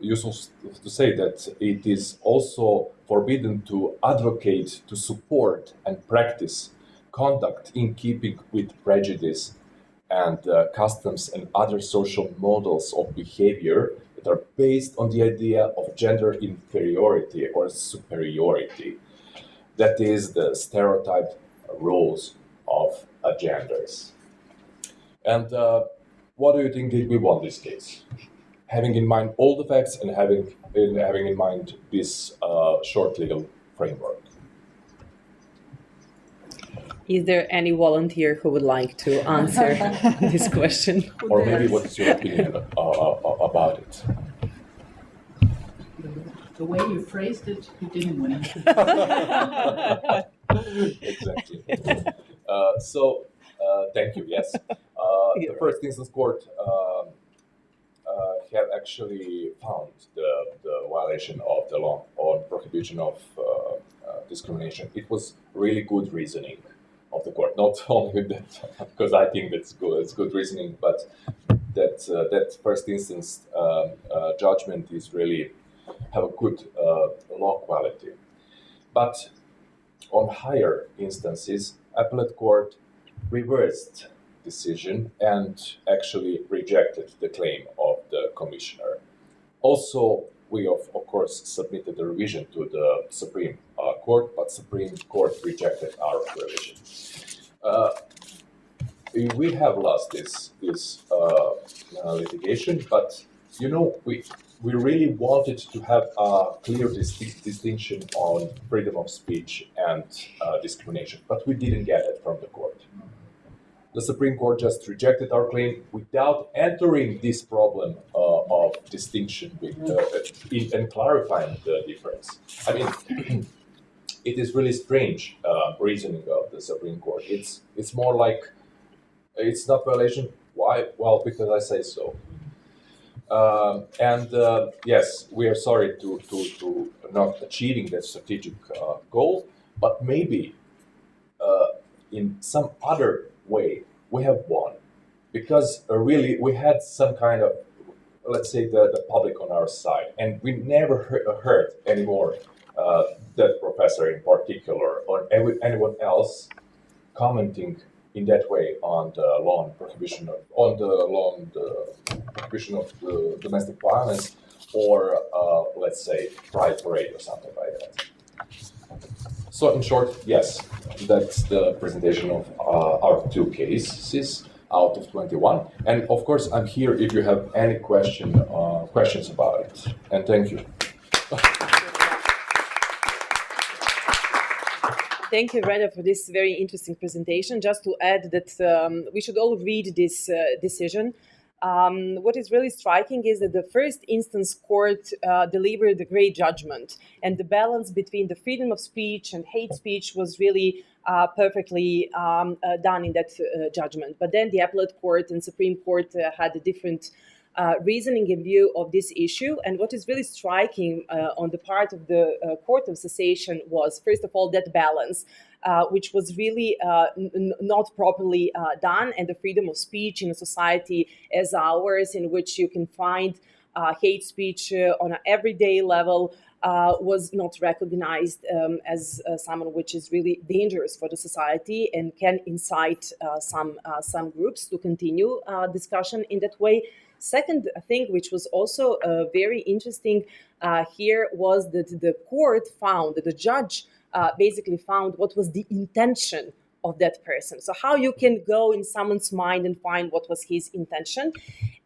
useful to say that it is also forbidden to advocate, to support, and practice conduct in keeping with prejudice and customs and other social models of behavior that are based on the idea of gender inferiority or superiority. That is the stereotyped roles of genders. And what do you think did we won this case? Having in mind all the facts and having in mind this short legal framework. Is there any volunteer who would like to answer this question? Or maybe what's your opinion about it? The way you phrased it, you didn't win. Exactly. Thank you. Yes. The First Instance Court have actually found the violation of the law on prohibition of discrimination. It was really good reasoning of the court, not only that, because I think that's good. It's good reasoning, but that first instance judgment is really have a good law quality. But on higher instances, appellate court reversed decision and actually rejected the claim of the commissioner. Also, we of course submitted a revision to the Supreme Court, but Supreme Court rejected our revision. We have lost this litigation, but we really wanted to have a clear distinction on freedom of speech and discrimination, but we didn't get it from the court. The Supreme Court just rejected our claim without entering this problem of distinction and clarifying the difference. I mean, it is really strange reasoning of the Supreme Court. It's more like it's not violation. Why? Well, because I say so. Yes, we are sorry to not achieving that strategic goal, but maybe in some other way we have won, because really we had some kind of, let's say, the public on our side, and we never heard anymore that professor in particular or anyone else commenting in that way on the law on prohibition of the domestic violence, or let's say pride parade or something like that. So in short, yes, that's the presentation of our two cases. out of 21. And of course, I'm here if you have any questions about it. And thank you. Thank you, Reda, for this very interesting presentation. Just to add that we should all read this decision. What is really striking is that the first instance court delivered a great judgment, and the balance between the freedom of speech and hate speech was really perfectly done in that judgment. But then the appellate court and Supreme Court had a different reasoning in view of this issue. And what is really striking on the part of the Court of Cassation was, first of all, that balance, which was really not properly done, and the freedom of speech in a society as ours, in which you can find hate speech on an everyday level, was not recognized as someone which is really dangerous for the society and can incite some groups to continue discussion in that way. Second thing, which was also very interesting here, was that the court found, that the judge basically found what was the intention of that person. So how you can go in someone's mind and find what was his intention.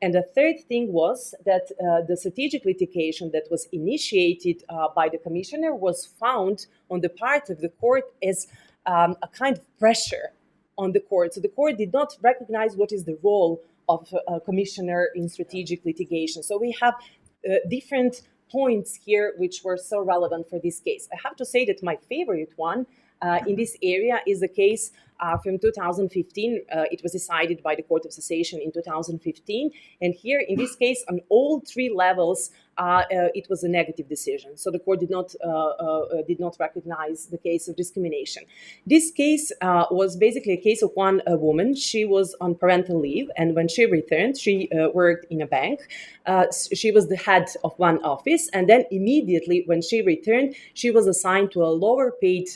And the third thing was that the strategic litigation that was initiated by the commissioner was found on the part of the court as a kind of pressure on the court. So the court did not recognize what is the role of a commissioner in strategic litigation. So we have different points here which were so relevant for this case. I have to say that my favorite one in this area is the case from 2015. It was decided by the Court of Cassation in 2015. And here, in this case, on all three levels, it was a negative decision. So the court did not recognize the case of discrimination. This case was basically a case of one woman. She was on parental leave, and when she returned, she worked in a bank. She was the head of one office, and then immediately when she returned, she was assigned to a lower paid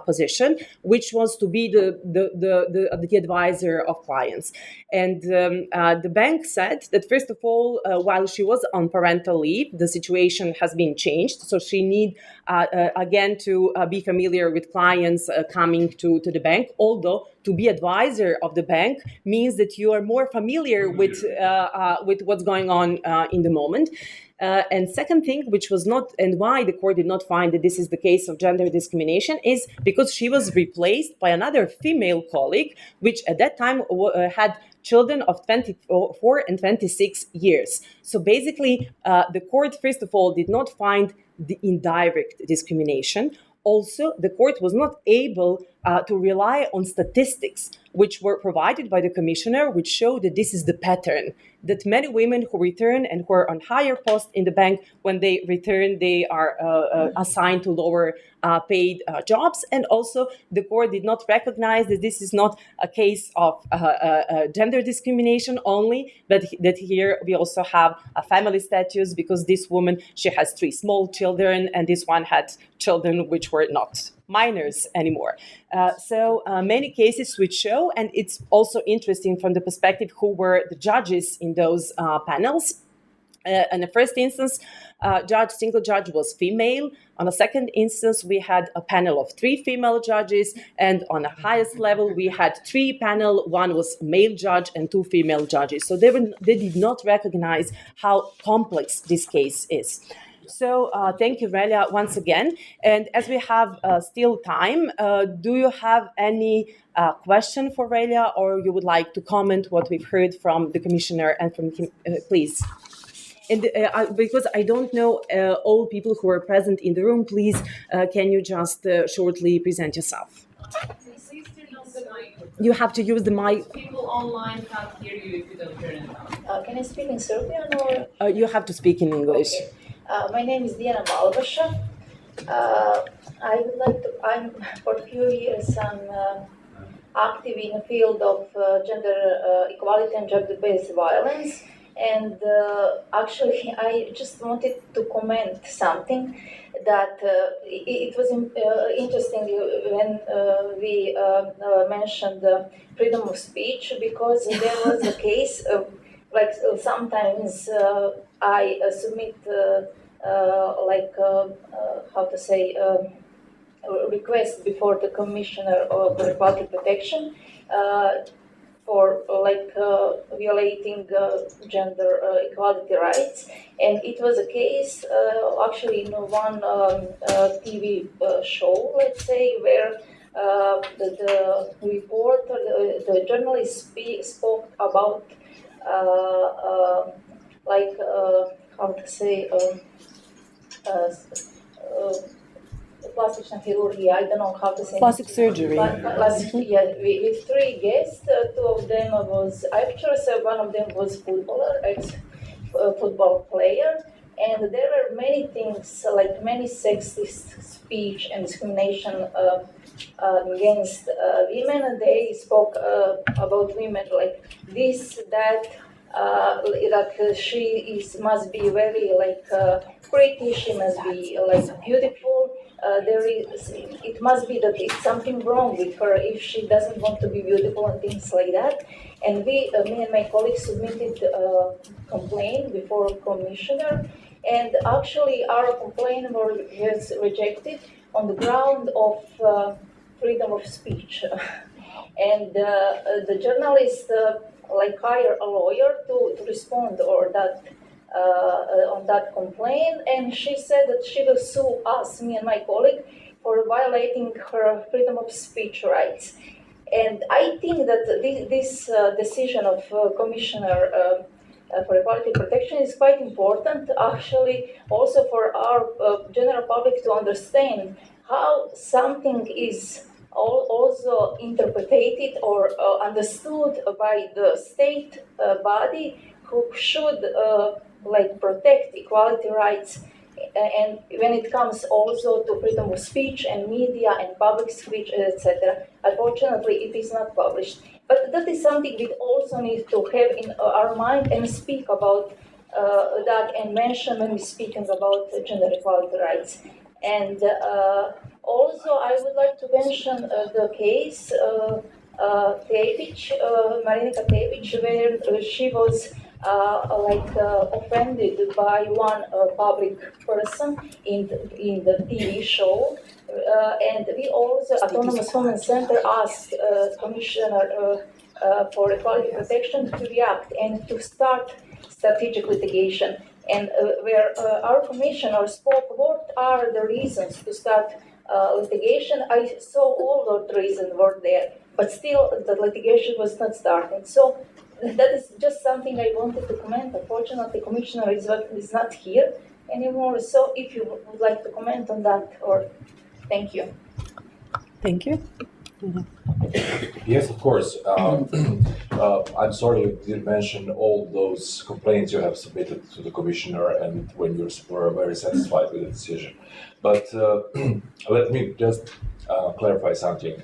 position, which was to be the advisor of clients. And the bank said that, first of all, while she was on parental leave, the situation has been changed. So she need, again, to be familiar with clients coming to the bank, although to be advisor of the bank means that you are more familiar with what's going on in the moment. And second thing, which was not, and why the court did not find that this is the case of gender discrimination, is because she was replaced by another female colleague, which at that time had children of 24 and 26 years. So basically, the court, first of all, did not find the indirect discrimination. Also, the court was not able to rely on statistics which were provided by the commissioner, which showed that this is the pattern, that many women who return and who are on higher posts in the bank, when they return, they are assigned to lower paid jobs. And also, the court did not recognize that this is not a case of gender discrimination only, but that here we also have a family status, because this woman, she has 3 small children, and this one had children which were not minors anymore. So many cases which show, and it's also interesting from the perspective who were the judges in those panels. In the first instance, single judge was female. On the second instance, we had a panel of 3 female judges, and on the highest level, we had 3 panel. 1 was male judge and 2 female judges. So they did not recognize how complex this case is. So thank you, Relia, once again. And as we have still time, do you have any question for Relia, or you would like to comment what we've heard from the commissioner and from him, please? And because I don't know all people who are present in the room, please, can you just shortly present yourself? Please turn on the mic. You have to use the mic. People online can't hear you if you don't turn it on. Can I speak in Serbian or? You have to speak in English. Okay. My name is Diana Balbaša. I would like to. I'm for a few years. I'm active in the field of gender equality and gender-based violence. And actually, I just wanted to comment something that it was interesting when we mentioned freedom of speech, because there was a case like sometimes I submit request before the Commissioner of Equality Protection for violating gender equality rights. And it was a case actually in one TV show, let's say, where the reporter, the journalist spoke about how to say, plastic chirurgy, I don't know how to say. Plastic surgery. Yeah, with three guests, two of them was actors, one of them was ex-football player, and there were many things, like many sexist speech and discrimination against women. They spoke about women like this, that, that she must be very pretty, she must be beautiful. It must be that it's something wrong with her if she doesn't want to be beautiful and things like that. And me and my colleagues submitted a complaint before commissioner, and actually our complaint was rejected on the ground of freedom of speech. And the journalist hired a lawyer to respond or that. On that complaint, and she said that she will sue us, me and my colleague, for violating her freedom of speech rights. And I think that this decision of Commissioner for Equality Protection is quite important, actually, also for our general public to understand how something is also interpreted or understood by the state body who should protect equality rights, and when it comes also to freedom of speech and media and public speech, etc. Unfortunately, it is not published. But that is something we also need to have in our mind and speak about that and mention when we're speaking about gender equality rights. And also, I would like to mention the case Marinika Tepić, where she was offended by one public person in the TV show, and we also, Autonomous Women Center, asked Commissioner for Equality Protection to react and to start strategic litigation. And where our commissioner spoke, what are the reasons to start litigation? I saw all the reasons were there, but still the litigation was not started. So that is just something I wanted to comment. Unfortunately, Commissioner is not here anymore. So if you would like to comment on that, or thank you. Thank you. Yes, of course. I'm sorry you didn't mention all those complaints you have submitted to the commissioner and when you were very satisfied with the decision. But let me just clarify something.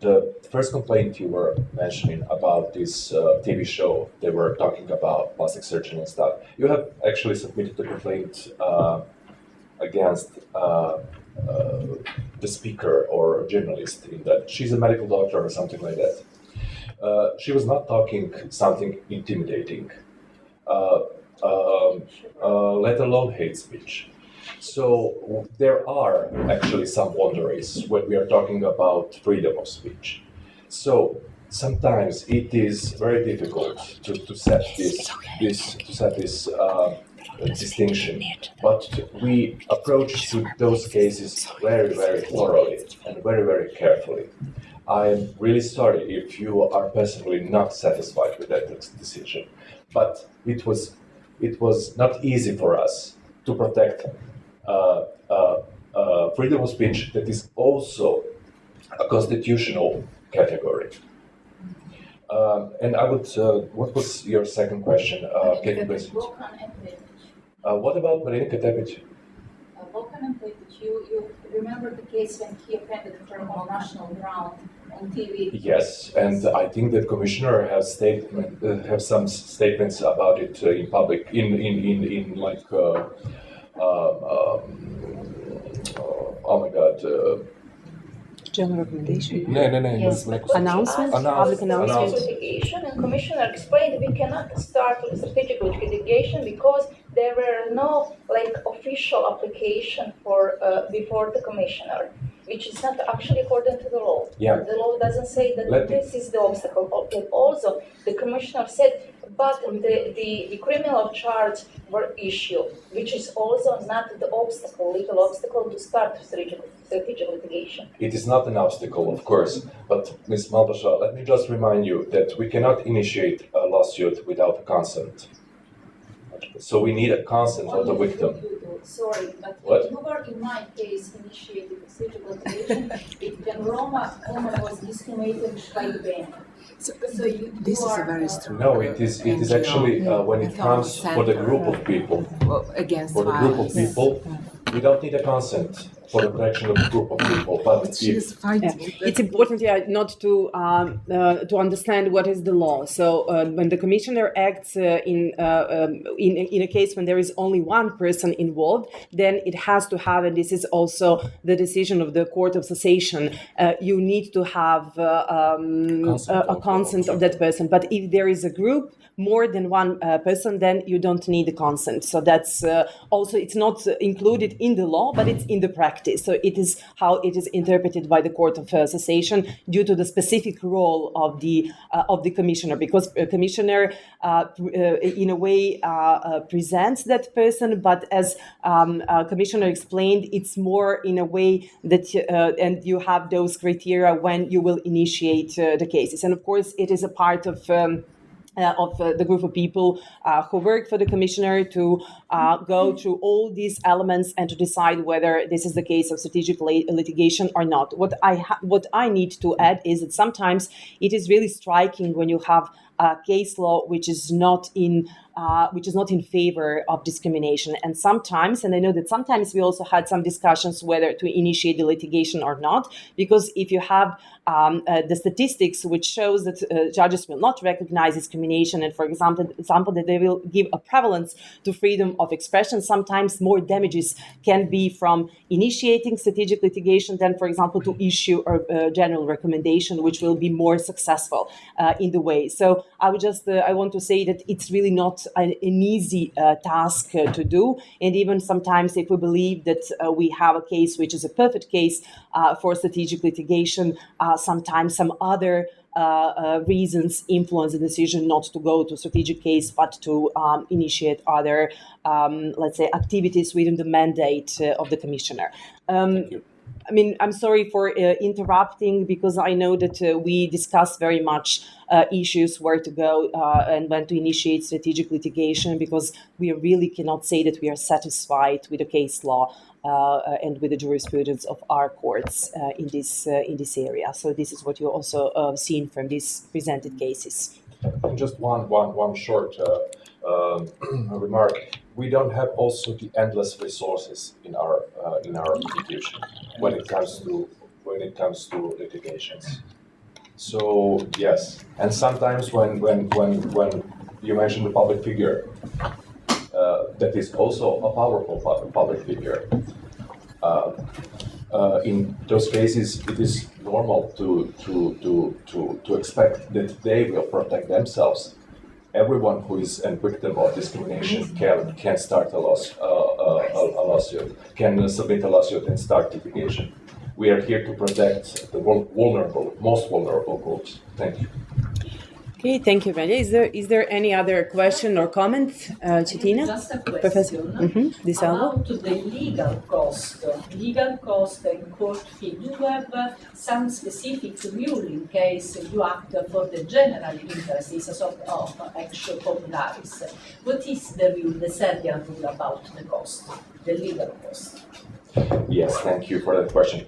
The first complaint you were mentioning about this TV show, they were talking about plastic surgery and stuff. You have actually submitted the complaint against the speaker or journalist in that she's a medical doctor or something like that. She was not talking something intimidating, let alone hate speech. So there are actually some boundaries when we are talking about freedom of speech. So sometimes it is very difficult to set this distinction, but we approach to those cases very, very thoroughly and very, very carefully. I'm really sorry if you are personally not satisfied with that decision, but it was not easy for us to protect freedom of speech that is also a constitutional category. And I would, what was your second question? Can you please? What about Marinika Tepić? Vulcan and Tepić, you remember the case when he offended her on national ground on TV? Yes, and I think the commissioner has have some statements about it in public, in like, oh my God. General recommendation. No. Yes, Announcement? Public announcement. Litigation, and Commissioner explained we cannot start strategic litigation because there were no official application for before the Commissioner. which is not actually according to the law. Yeah. The law doesn't say that this is the obstacle. And also, the commissioner said, but the criminal charge were issued, which is also not the obstacle, legal obstacle to start strategic litigation. It is not an obstacle, of course, but Ms. Malbasha, let me just remind you that we cannot initiate a lawsuit without a consent. So we need a consent of the victim. Sorry, but What? you were in my case initiated strategic litigation when Roma was discriminated by Ben. So this is a very strong. No, it is actually when it comes for the group of people. Against For the group of violence. people, we don't need a consent for the protection of a group of people. But She is fighting. It's important, not to understand what is the law. So when the commissioner acts in a case when there is only one person involved, then it has to have, and this is also the decision of the Court of Cassation. You need to have a consent of that person. But if there is a group, more than one person, then you don't need the consent. So that's also, it's not included in the law, but it's in the practice. So it is how it is interpreted by the Court of Cassation due to the specific role of the commissioner, because a commissioner in a way presents that person, but as commissioner explained, it's more in a way that and you have those criteria when you will initiate the cases. And of course, it is a part of the group of people who work for the commissioner to go through all these elements and to decide whether this is the case of strategic litigation or not. What I need to add is that sometimes it is really striking when you have case law which is not in favor of discrimination. And sometimes, and I know that sometimes we also had some discussions whether to initiate the litigation or not, because if you have the statistics which shows that judges will not recognize discrimination, and for example that they will give a prevalence to freedom of expression, sometimes more damages can be from initiating strategic litigation than, for example, to issue a general recommendation, which will be more successful in the way. So I want to say that it's really not an easy task to do. And even sometimes if we believe that we have a case which is a perfect case for strategic litigation, sometimes some other reasons influence the decision not to go to strategic case, but to initiate other, let's say, activities within the mandate of the commissioner. Thank you. I mean, I'm sorry for interrupting, because I know that we discussed very much issues where to go and when to initiate strategic litigation, because we really cannot say that we are satisfied with the case law and with the jurisprudence of our courts in this area. So this is what you also seen from these presented cases. And just one short remark. We don't have also the endless resources in our institution when it comes to litigations. So yes, and sometimes when you mention the public figure, that is also a powerful public figure. In those cases, it is normal to expect that they will protect themselves. Everyone who is a victim of discrimination can start a lawsuit, can submit a lawsuit and start litigation. We are here to protect the most vulnerable groups. Thank you. Okay, thank you, Vanya. Is there any other question or comment, Citina? Just a question. Professor? About the legal cost and court fee. Do you have some specific rule in case you act for the general interest? It's a sort of action popularis. What is the rule, the Serbian rule about the cost, the legal cost? Yes, thank you for that question.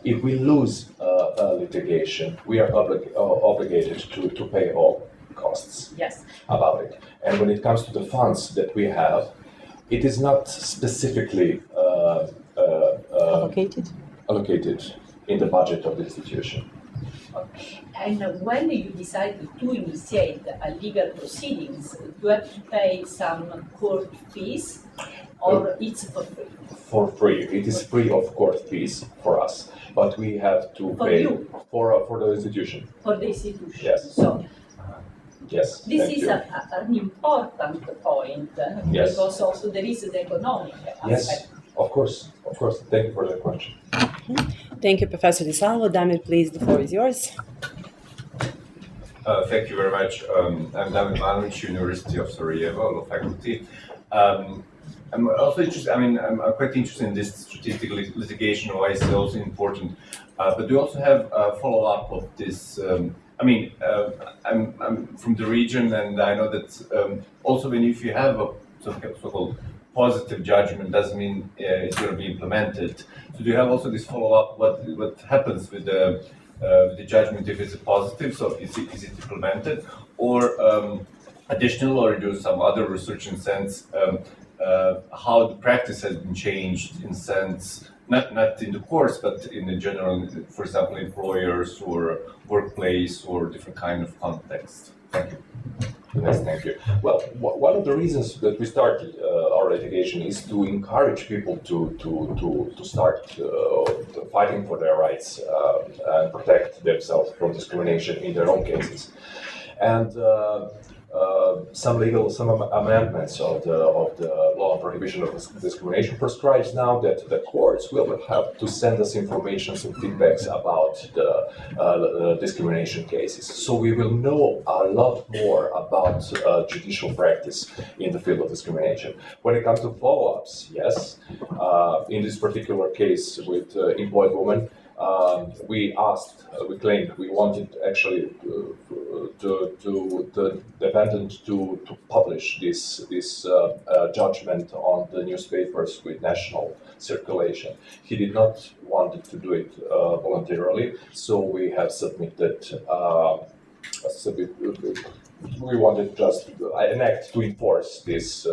If we lose litigation, we are obligated to pay all costs about it. And when it comes to the funds that we have, it is not specifically allocated in the budget of the institution. Okay. And when you decide to initiate a legal proceedings, you have to pay some court fees, or it's for free? For free. It is free of court fees for us, but we have to pay for the institution. For the institution. Yes. So yes. this is an important point because also there is the economic aspect. Yes, of course. Thank you for that question. Thank you, Professor Di Salvo. Damir, please, the floor is yours. Thank you very much. I'm Damir Ivanović, University of Sarajevo, law faculty. I'm also interested, I'm quite interested in this strategic litigation, why it's also important. But do you also have a follow-up of this? I'm from the region, and I know that also if you have a so-called positive judgment, doesn't mean it's going to be implemented. So do you have also this follow-up? What happens with the judgment if it's a positive? So is it implemented, or additional, or do some other research in sense how the practice has been changed in sense, not in the course, but in the general, for example, employers or workplace or different kind of context? Thank you. Yes, thank you. Well, one of the reasons that we started our litigation is to encourage people to start fighting for their rights and protect themselves from discrimination in their own cases. And some amendments of the law on prohibition of discrimination prescribes now that the courts will have to send us information and feedbacks about the discrimination cases. So we will know a lot more about judicial practice in the field of discrimination. When it comes to follow-ups, yes, in this particular case with employed women, we claimed we wanted actually the defendant to publish this judgment on the newspapers with national circulation. He did not want to do it voluntarily, so we have submitted. We wanted just an act to enforce this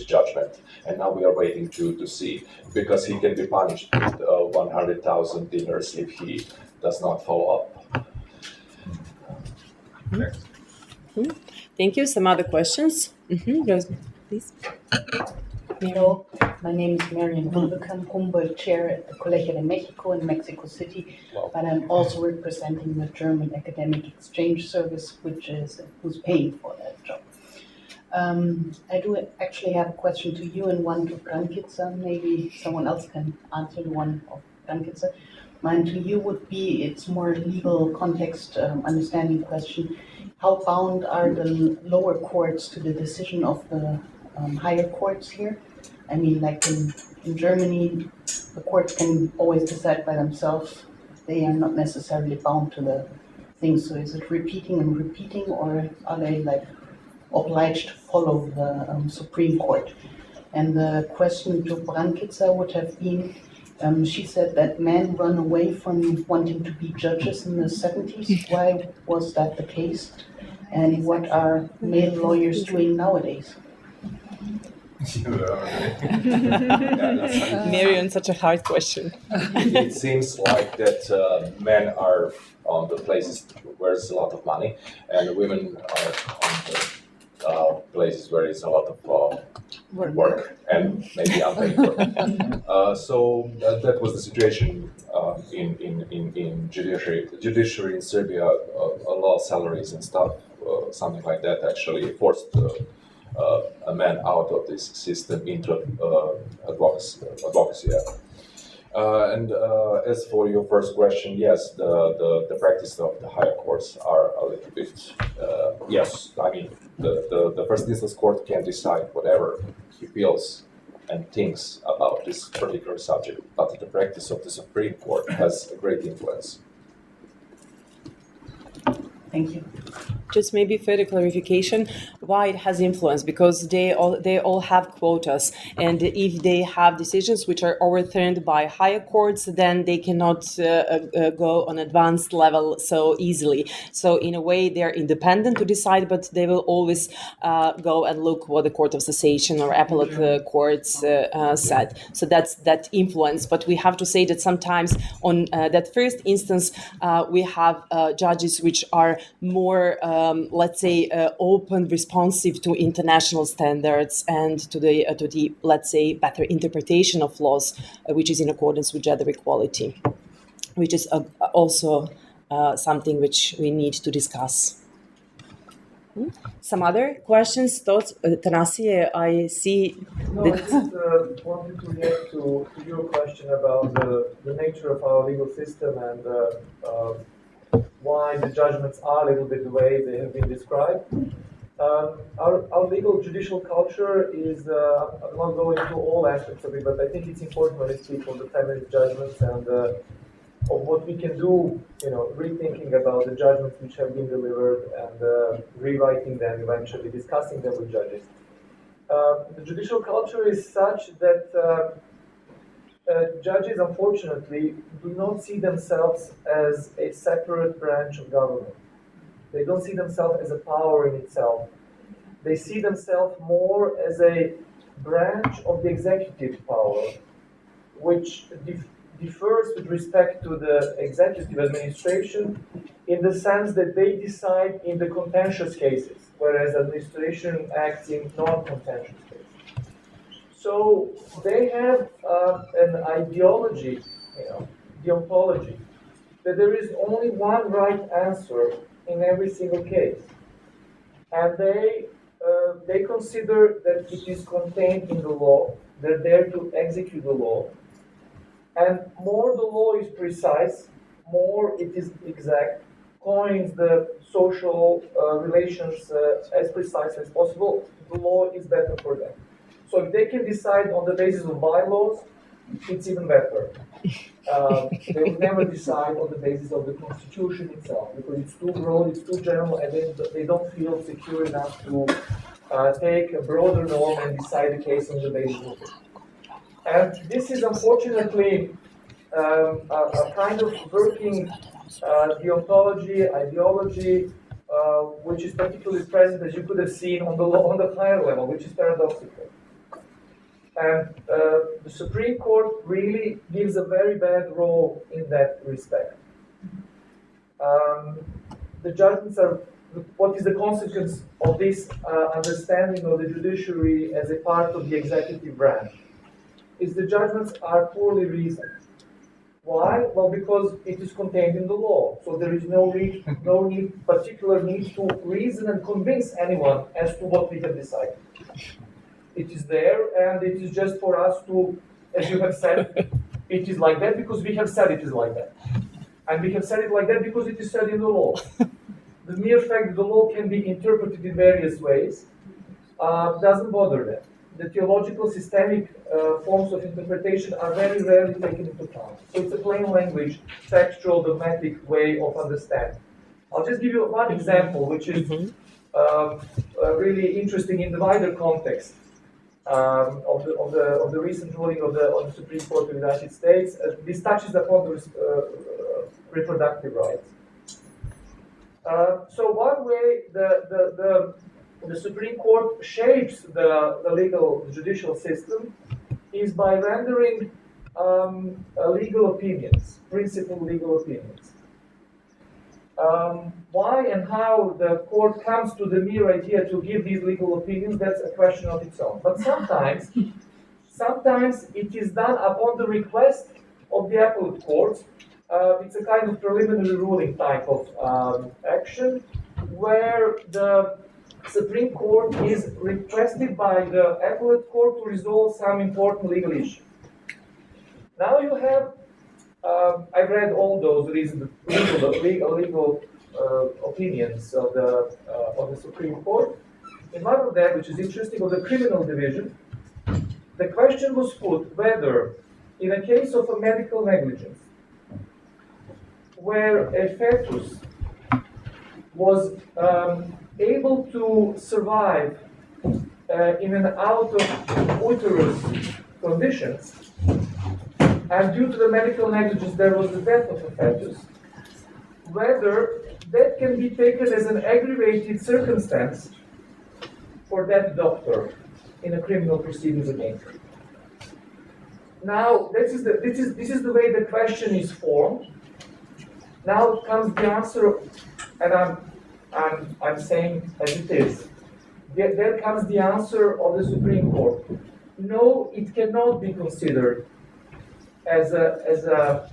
judgment, and now we are waiting to see, because he can be punished with 100,000 dinars if he does not follow up. Next. Thank you. Some other questions? Rosemary, please. Hello, my name is Marian Vulcan, Humboldt Chair at the Colegio de Mexico in Mexico City, but I'm also representing the German Academic Exchange Service, who's paying for that job. I do actually have a question to you and one to Brankica. Maybe someone else can answer the one of Brankica. Mine to you would be, it's more legal context understanding question. How bound are the lower courts to the decision of the higher courts here? I mean, like in Germany, the courts can always decide by themselves. They are not necessarily bound to the things. So is it repeating and repeating, or are they like obliged to follow the Supreme Court? And the question to Brankica would have been, she said that men run away from wanting to be judges in the 70s. Why was that the case? And what are male lawyers doing nowadays? Marion, such a hard question. It seems like that men are on the places where there's a lot of money, and women are on the places where there's a lot of work and maybe unpaid work. So that was the situation in judiciary in Serbia. Low salaries and stuff, something like that, actually forced a man out of this system into advocacy. And as for your first question, yes, the practice of the higher courts are a little bit, yes, I mean, the first instance court can decide whatever he feels and thinks about this particular subject, but the practice of the Supreme Court has a great influence. Thank you. Just maybe further clarification why it has influence, because they all have quotas, and if they have decisions which are overturned by higher courts, then they cannot go on advanced level so easily. So in a way, they're independent to decide, but they will always go and look what the Court of Cassation or appellate courts said. So that's that influence. But we have to say that sometimes on that first instance, we have judges which are more, let's say, open, responsive to international standards and to the let's say, better interpretation of laws, which is in accordance with gender equality, which is also something which we need to discuss. Some other questions, thoughts? Tanasie, I see No, that... I just wanted to get to your question about the nature of our legal system and why the judgments are a little bit the way they have been described. Our legal judicial culture is, I'm not going into all aspects of it, but I think it's important when I speak of the feminist judgments and of what we can do, rethinking about the judgments which have been delivered and rewriting them, eventually discussing them with judges. The judicial culture is such that judges, unfortunately, do not see themselves as a separate branch of government. They don't see themselves as a power in itself. They see themselves more as a branch of the executive power, which differs with respect to the executive administration in the sense that they decide in the contentious cases, whereas administration acts in non-contentious cases. So they have an ideology, deontology, that there is only one right answer in every single case. And they consider that it is contained in the law, they're there to execute the law, and more the law is precise, more it is exact, coins the social relations as precise as possible, the law is better for them. So if they can decide on the basis of bylaws, it's even better. They would never decide on the basis of the Constitution itself, because it's too broad, it's too general, and they don't feel secure enough to take a broader norm and decide the case on the basis of it. And this is unfortunately a kind of working deontology, ideology, which is particularly present, as you could have seen, on the higher level, which is paradoxical. And the Supreme Court really gives a very bad role in that respect. The judgments are, what is the consequence of this understanding of the judiciary as a part of the executive branch? Is the judgments are poorly reasoned. Why? Well, because it is contained in the law. So there is no particular need to reason and convince anyone as to what we have decided. It is there, and it is just for us to, as you have said, it is like that because we have said it is like that. And we have said it like that because it is said in the law. The mere fact that the law can be interpreted in various ways doesn't bother them. The theological, systemic forms of interpretation are very rarely taken into account. So it's a plain language, textual, dogmatic way of understanding. I'll just give you one example, which is really interesting in the wider context of the recent ruling of the Supreme Court of the United States. This touches upon the reproductive rights. So one way the Supreme Court shapes the legal judicial system is by rendering legal opinions, principal legal opinions. Why and how the court comes to the mere idea to give these legal opinions, that's a question of its own. But sometimes it is done upon the request of the appellate courts. It's a kind of preliminary ruling type of action, where the Supreme Court is requested by the appellate court to resolve some important legal issue. Now you have, I've read all those legal opinions of the Supreme Court. In one of them, which is interesting, of the criminal division, the question was put whether, in a case of a medical negligence, where a fetus was able to survive in an out of uterus conditions, and due to the medical negligence there was the death of a fetus, whether that can be taken as an aggravated circumstance for that doctor in a criminal proceedings against him. Now, this is the way the question is formed. Now comes the answer, and I'm saying as it is. There comes the answer of the Supreme Court. No, it cannot be considered as a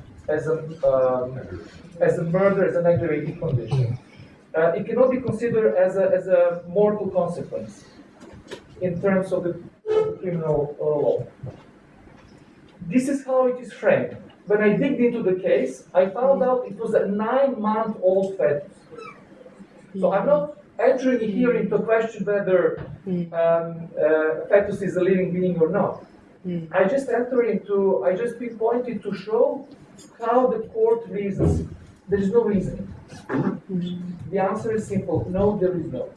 murder, as an aggravated condition. it cannot be considered as a mortal consequence in terms of the criminal law. This is how it is framed. When I digged into the case, I found out it was a 9-month-old fetus. So I'm not entering here into question whether fetus is a living being or not. I just pinpointed to show how the court reasons. There is no reasoning. The answer is simple: no, there is no.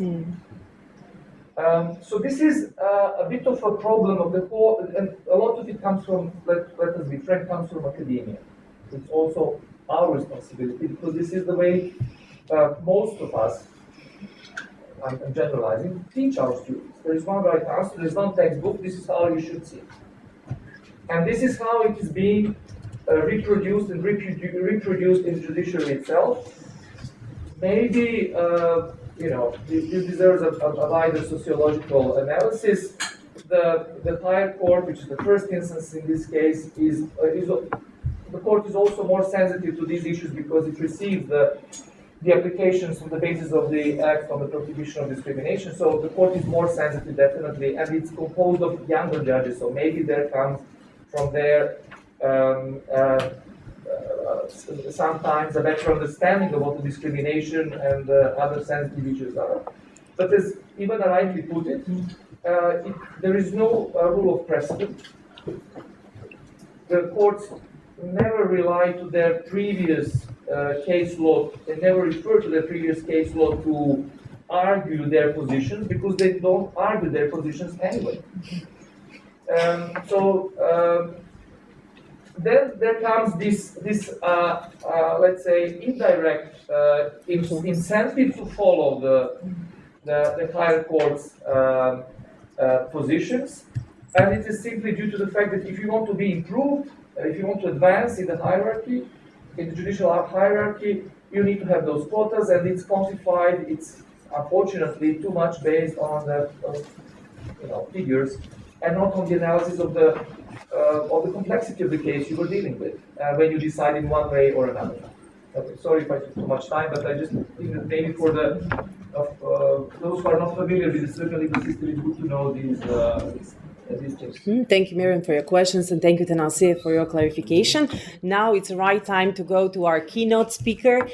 So this is a bit of a problem of the whole, and a lot of it comes from, let us be frank, comes from academia. It's also our responsibility, because this is the way most of us, I'm generalizing, teach our students. There is one right answer, there is one textbook, this is how you should see it. And this is how it is being reproduced and reproduced in the judiciary itself. Maybe, this deserves a wider sociological analysis. The higher court, which is the first instance in this case, the court is also more sensitive to these issues because it receives the applications on the basis of the Act on the Prohibition of Discrimination. So the court is more sensitive, definitely, and it's composed of younger judges. So maybe there comes from there sometimes a better understanding of what the discrimination and other sensitive issues are. But as Ivana rightly put it, there is no rule of precedent. The courts never rely to their previous case law, they never refer to their previous case law to argue their positions, because they don't argue their positions anyway. Then there comes this let's say, indirect incentive to follow the higher court's positions, and it is simply due to the fact that if you want to be improved, if you want to advance in the hierarchy, in the judicial hierarchy, you need to have those quotas, and it's quantified. It's unfortunately too much based on the figures, and not on the analysis of the complexity of the case you were dealing with when you decide in one way or another. Okay, sorry if I took too much time, but I just think that maybe for those who are not familiar with the circular legal system, it's good to know these things. Thank you, Miriam, for your questions, and thank you, Tanasir, for your clarification. Now it's the right time to go to our keynote speaker.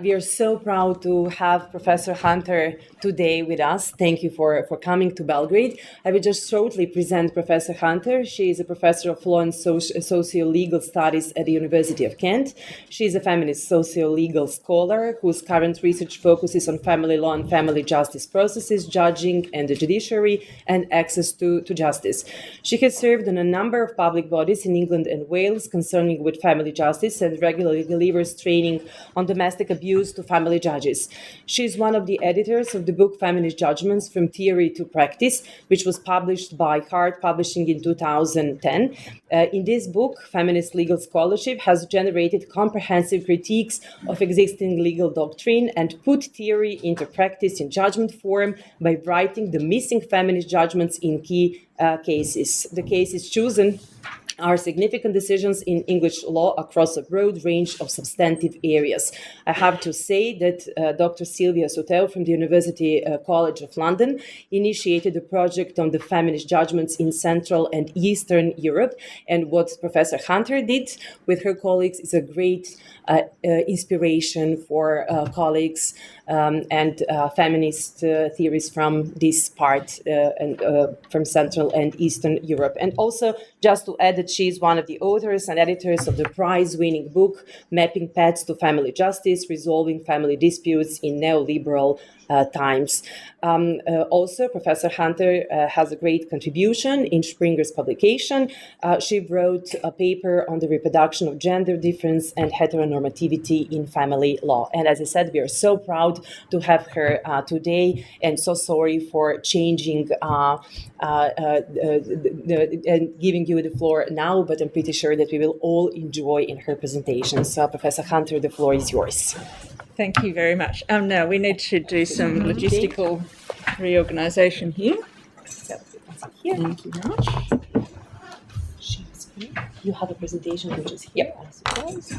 We are so proud to have Professor Hunter today with us. Thank you for coming to Belgrade. I will just shortly present Professor Hunter. She is a professor of law and socio-legal studies at the University of Kent. She is a feminist socio-legal scholar whose current research focuses on family law and family justice processes, judging and the judiciary, and access to justice. She has served on a number of public bodies in England and Wales concerning with family justice, and regularly delivers training on domestic abuse to family judges. She is one of the editors of the book Feminist Judgments from Theory to Practice, which was published by Hart Publishing in 2010. In this book, feminist legal scholarship has generated comprehensive critiques of existing legal doctrine and put theory into practice in judgment form by writing the missing feminist judgments in key cases. The cases chosen are significant decisions in English law across a broad range of substantive areas. I have to say that Dr. Sylvia Sotel from the University College of London initiated a project on the feminist judgments in Central and Eastern Europe, and what Professor Hunter did with her colleagues is a great inspiration for colleagues and feminist theories from this part and from Central and Eastern Europe. And also, just to add that she is one of the authors and editors of the prize-winning book Mapping Paths to Family Justice, Resolving Family Disputes in Neoliberal Times. Also, Professor Hunter has a great contribution in Springer's publication. She wrote a paper on the reproduction of gender difference and heteronormativity in family law. And as I said, we are so proud to have her today, and so sorry for changing and giving you the floor now, but I'm pretty sure that we will all enjoy in her presentation. So, Professor Hunter, the floor is yours. Thank you very much. Now we need to do some logistical reorganisation here. Thank you very much. You have a presentation which is here, I suppose.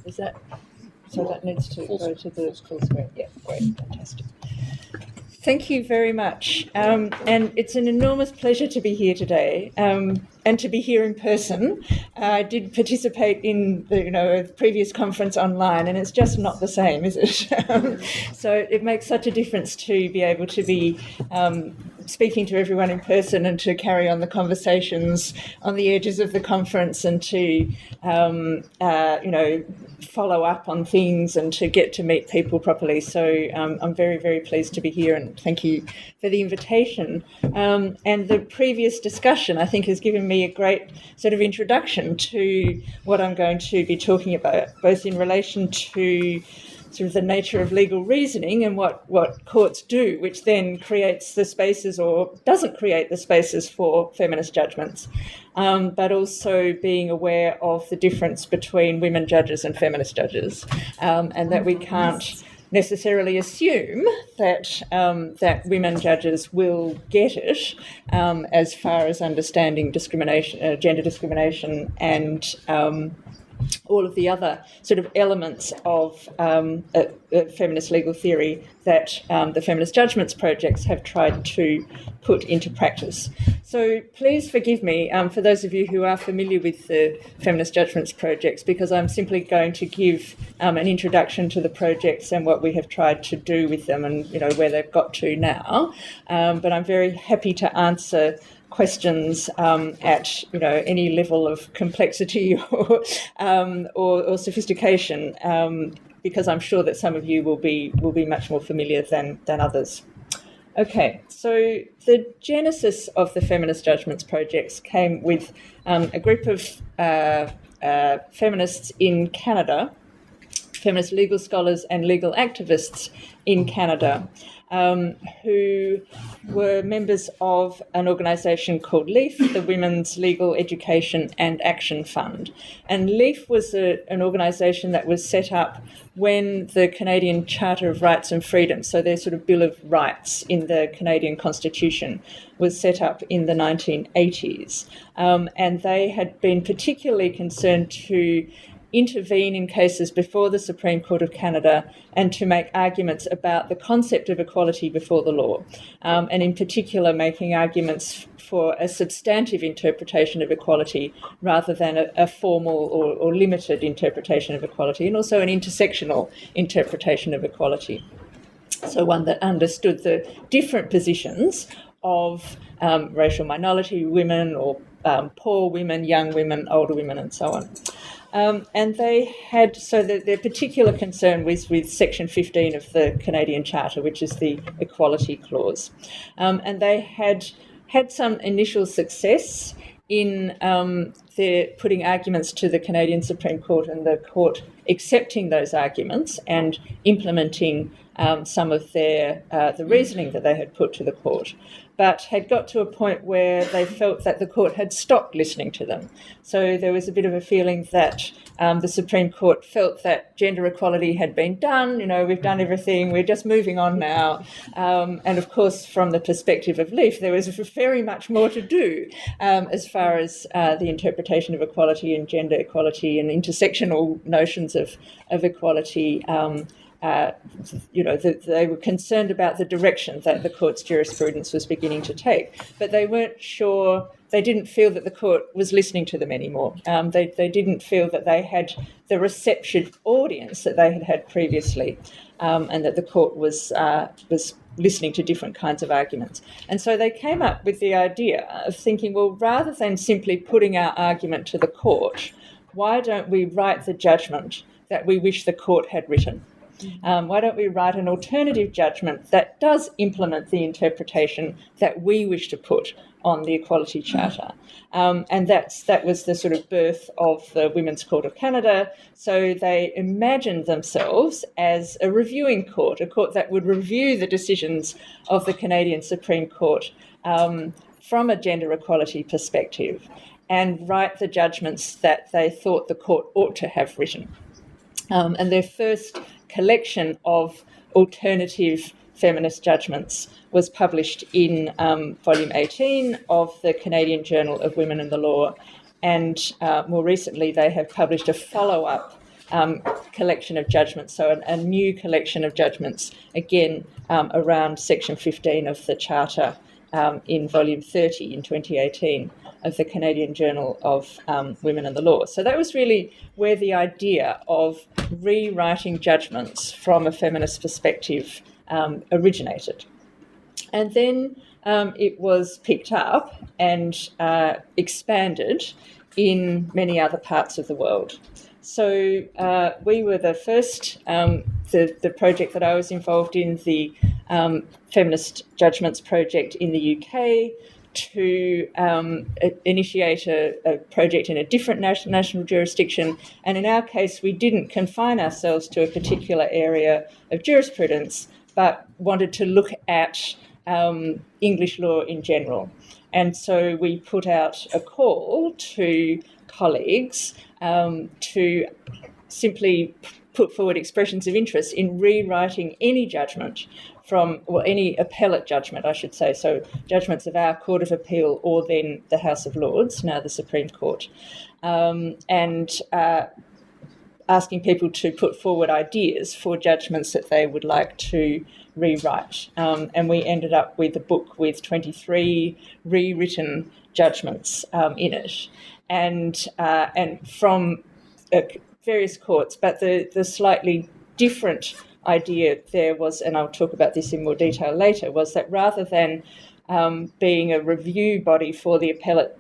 Is that, so that needs to go to the full screen? Yeah, great, fantastic. Thank you very much. And it's an enormous pleasure to be here today and to be here in person. I did participate in a previous conference online, and it's just not the same, is it? So it makes such a difference to be able to be speaking to everyone in person and to carry on the conversations on the edges of the conference and to, follow up on things and to get to meet people properly. So I'm very, very pleased to be here, and thank you for the invitation. And the previous discussion, I think, has given me a great sort of introduction to what I'm going to be talking about, both in relation to sort of the nature of legal reasoning and what courts do, which then creates the spaces or doesn't create the spaces for feminist judgments, but also being aware of the difference between women judges and feminist judges, and that we can't necessarily assume that that women judges will get it as far as understanding discrimination, gender discrimination, and all of the other sort of elements of feminist legal theory that the Feminist Judgments projects have tried to put into practice. So please forgive me for those of you who are familiar with the Feminist Judgments projects, because I'm simply going to give an introduction to the projects and what we have tried to do with them and where they've got to now. But I'm very happy to answer questions at any level of complexity or sophistication, because I'm sure that some of you will be much more familiar than others. Okay, so the genesis of the Feminist Judgments projects came with a group of feminists in Canada, feminist legal scholars and legal activists in Canada, who were members of an organisation called LEAF, the Women's Legal Education and Action Fund. And LEAF was an organisation that was set up when the Canadian Charter of Rights and Freedoms, so their sort of Bill of Rights in the Canadian Constitution, was set up in the 1980s. And they had been particularly concerned to intervene in cases before the Supreme Court of Canada and to make arguments about the concept of equality before the law, and in particular making arguments for a substantive interpretation of equality rather than a formal or limited interpretation of equality, and also an intersectional interpretation of equality. So one that understood the different positions of racial minority women or poor women, young women, older women, and so on. And they had, so their particular concern was with Section 15 of the Canadian Charter, which is the Equality Clause. And they had some initial success in their putting arguments to the Canadian Supreme Court, and the court accepting those arguments and implementing some of their the reasoning that they had put to the court, but had got to a point where they felt that the court had stopped listening to them. So there was a bit of a feeling that the Supreme Court felt that gender equality had been done, we've done everything, we're just moving on now. And of course, from the perspective of LEAF, there was very much more to do as far as the interpretation of equality and gender equality and intersectional notions of equality. They were concerned about the direction that the court's jurisprudence was beginning to take, but they weren't sure, they didn't feel that the court was listening to them anymore. They didn't feel that they had the receptive audience that they had had previously, and that the court was listening to different kinds of arguments. And so they came up with the idea of thinking, well, rather than simply putting our argument to the court, why don't we write the judgment that we wish the court had written? Why don't we write an alternative judgment that does implement the interpretation that we wish to put on the Equality Charter? And that was the sort of birth of the Women's Court of Canada. So they imagined themselves as a reviewing court, a court that would review the decisions of the Canadian Supreme Court from a gender equality perspective and write the judgments that they thought the court ought to have written. And their first collection of alternative feminist judgments was published in volume 18 of the Canadian Journal of Women in the Law. And more recently, they have published a follow-up collection of judgments, so a new collection of judgments, again, around Section 15 of the Charter in volume 30 in 2018 of the Canadian Journal of Women in the Law. So that was really where the idea of rewriting judgments from a feminist perspective originated. And then it was picked up and expanded in many other parts of the world. So we were the first, the project that I was involved in, the Feminist Judgments Project in the UK, to initiate a project in a different national jurisdiction. And in our case, we didn't confine ourselves to a particular area of jurisprudence, but wanted to look at English law in general. And so we put out a call to colleagues to simply put forward expressions of interest in rewriting any judgment any appellate judgment, I should say, so judgments of our Court of Appeal or then the House of Lords, now the Supreme Court, and asking people to put forward ideas for judgments that they would like to rewrite. And we ended up with a book with 23 rewritten judgments in it, and from various courts, but the slightly different idea there was, and I'll talk about this in more detail later, was that rather than being a review body for the appellate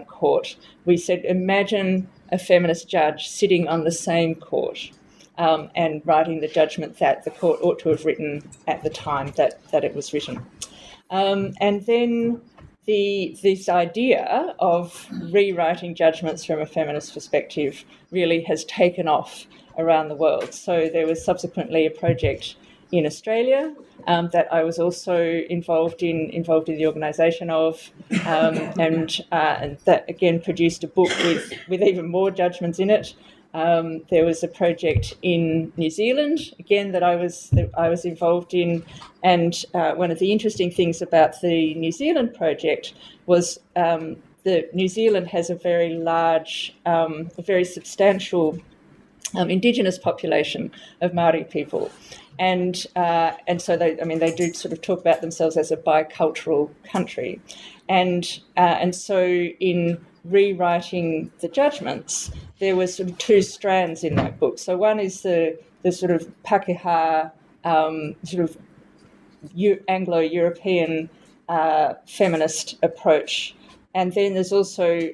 court, we said, imagine a feminist judge sitting on the same court and writing the judgment that the court ought to have written at the time that it was written. And then this idea of rewriting judgments from a feminist perspective really has taken off around the world. So there was subsequently a project in Australia that I was also involved in the organisation of, and that again produced a book with even more judgments in it. There was a project in New Zealand, again, that I was involved in, and one of the interesting things about the New Zealand project was that New Zealand has a very large, a very substantial Indigenous population of Maori people, and so they do sort of talk about themselves as a bicultural country, and so in rewriting the judgments, there were sort of two strands in that book. So one is the sort of Pakeha, sort of Anglo-European feminist approach, and then there's also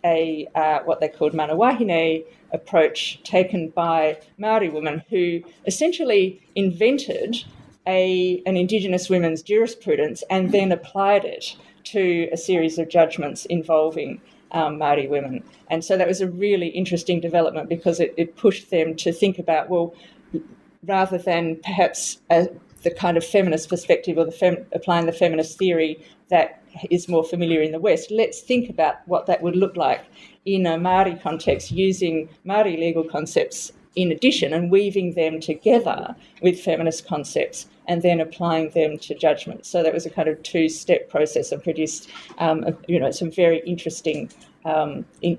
a what they called mana wahine approach taken by Maori women who essentially invented an Indigenous women's jurisprudence and then applied it to a series of judgments involving Maori women. And so that was a really interesting development because it pushed them to think about, well, rather than perhaps the kind of feminist perspective or applying the feminist theory that is more familiar in the West, let's think about what that would look like in a Māori context, using Māori legal concepts in addition and weaving them together with feminist concepts and then applying them to judgment. So that was a kind of two-step process and produced some very interesting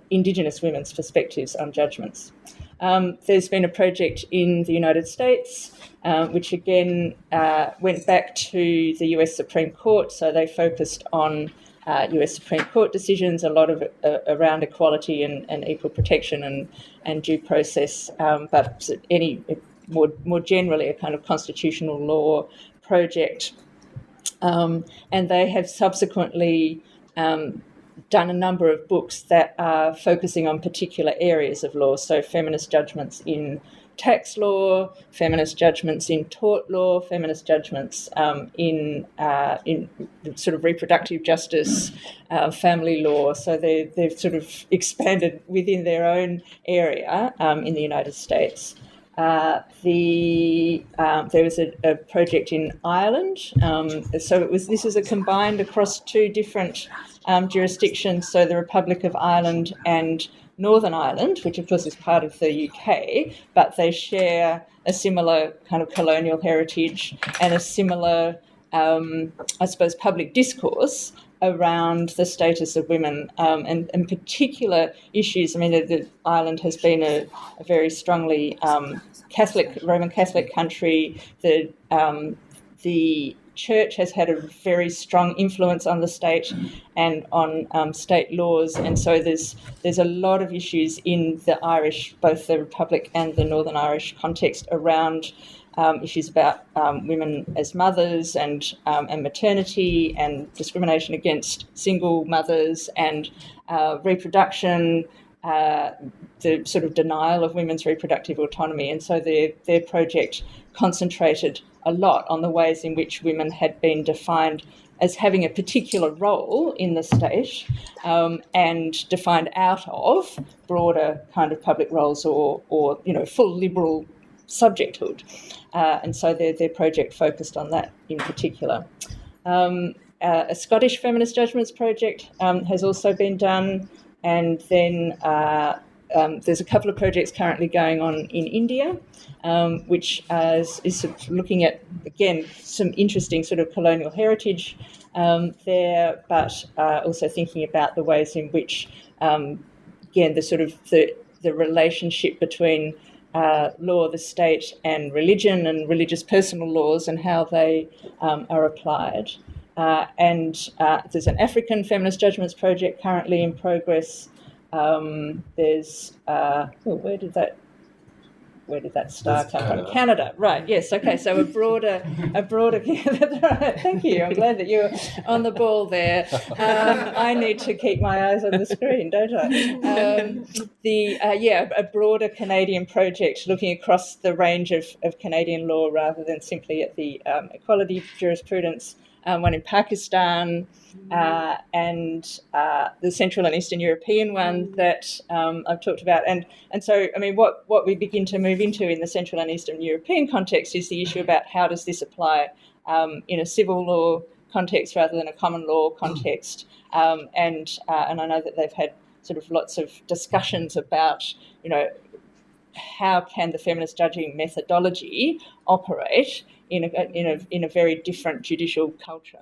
Indigenous women's perspectives on judgments. There's been a project in the United States which again went back to the US Supreme Court, so they focused on US Supreme Court decisions, a lot of it around equality and equal protection and due process, but any more generally a kind of constitutional law project. And they have subsequently done a number of books that are focusing on particular areas of law, so feminist judgments in tax law, feminist judgments in tort law, feminist judgments in sort of reproductive justice, family law. So they've sort of expanded within their own area in the United States. There was a project in Ireland. So this is a combined across two different jurisdictions, so the Republic of Ireland and Northern Ireland, which of course is part of the UK, but they share a similar kind of colonial heritage and a similar, I suppose, public discourse around the status of women and particular issues. I mean, the Ireland has been a very strongly Roman Catholic country. The church has had a very strong influence on the state and on state laws, and so there's a lot of issues in the Irish, both the Republic and the Northern Irish context, around issues about women as mothers and maternity and discrimination against single mothers and reproduction, the sort of denial of women's reproductive autonomy. And so their project concentrated a lot on the ways in which women had been defined as having a particular role in the state and defined out of broader kind of public roles or full liberal subjecthood. And so their project focused on that in particular. A Scottish feminist judgments project has also been done, and then there's a couple of projects currently going on in India, which is sort of looking at, again, some interesting sort of colonial heritage there, but also thinking about the ways in which, again, the relationship between law of the state and religious personal laws and how they are applied. And there's an African feminist judgments project currently in progress. There's where did that star come from? Canada, right? Yes. Okay. So a broader. Thank you. I'm glad that you're on the ball there. I need to keep my eyes on the screen, don't I? A broader Canadian project looking across the range of Canadian law rather than simply at the equality jurisprudence. One in Pakistan, and the Central and Eastern European one that I've talked about. And so, I mean, what we begin to move into in the Central and Eastern European context is the issue about how does this apply in a civil law context rather than a common law context. And I know that they've had sort of lots of discussions about, how can the feminist judging methodology operate in a very different judicial culture,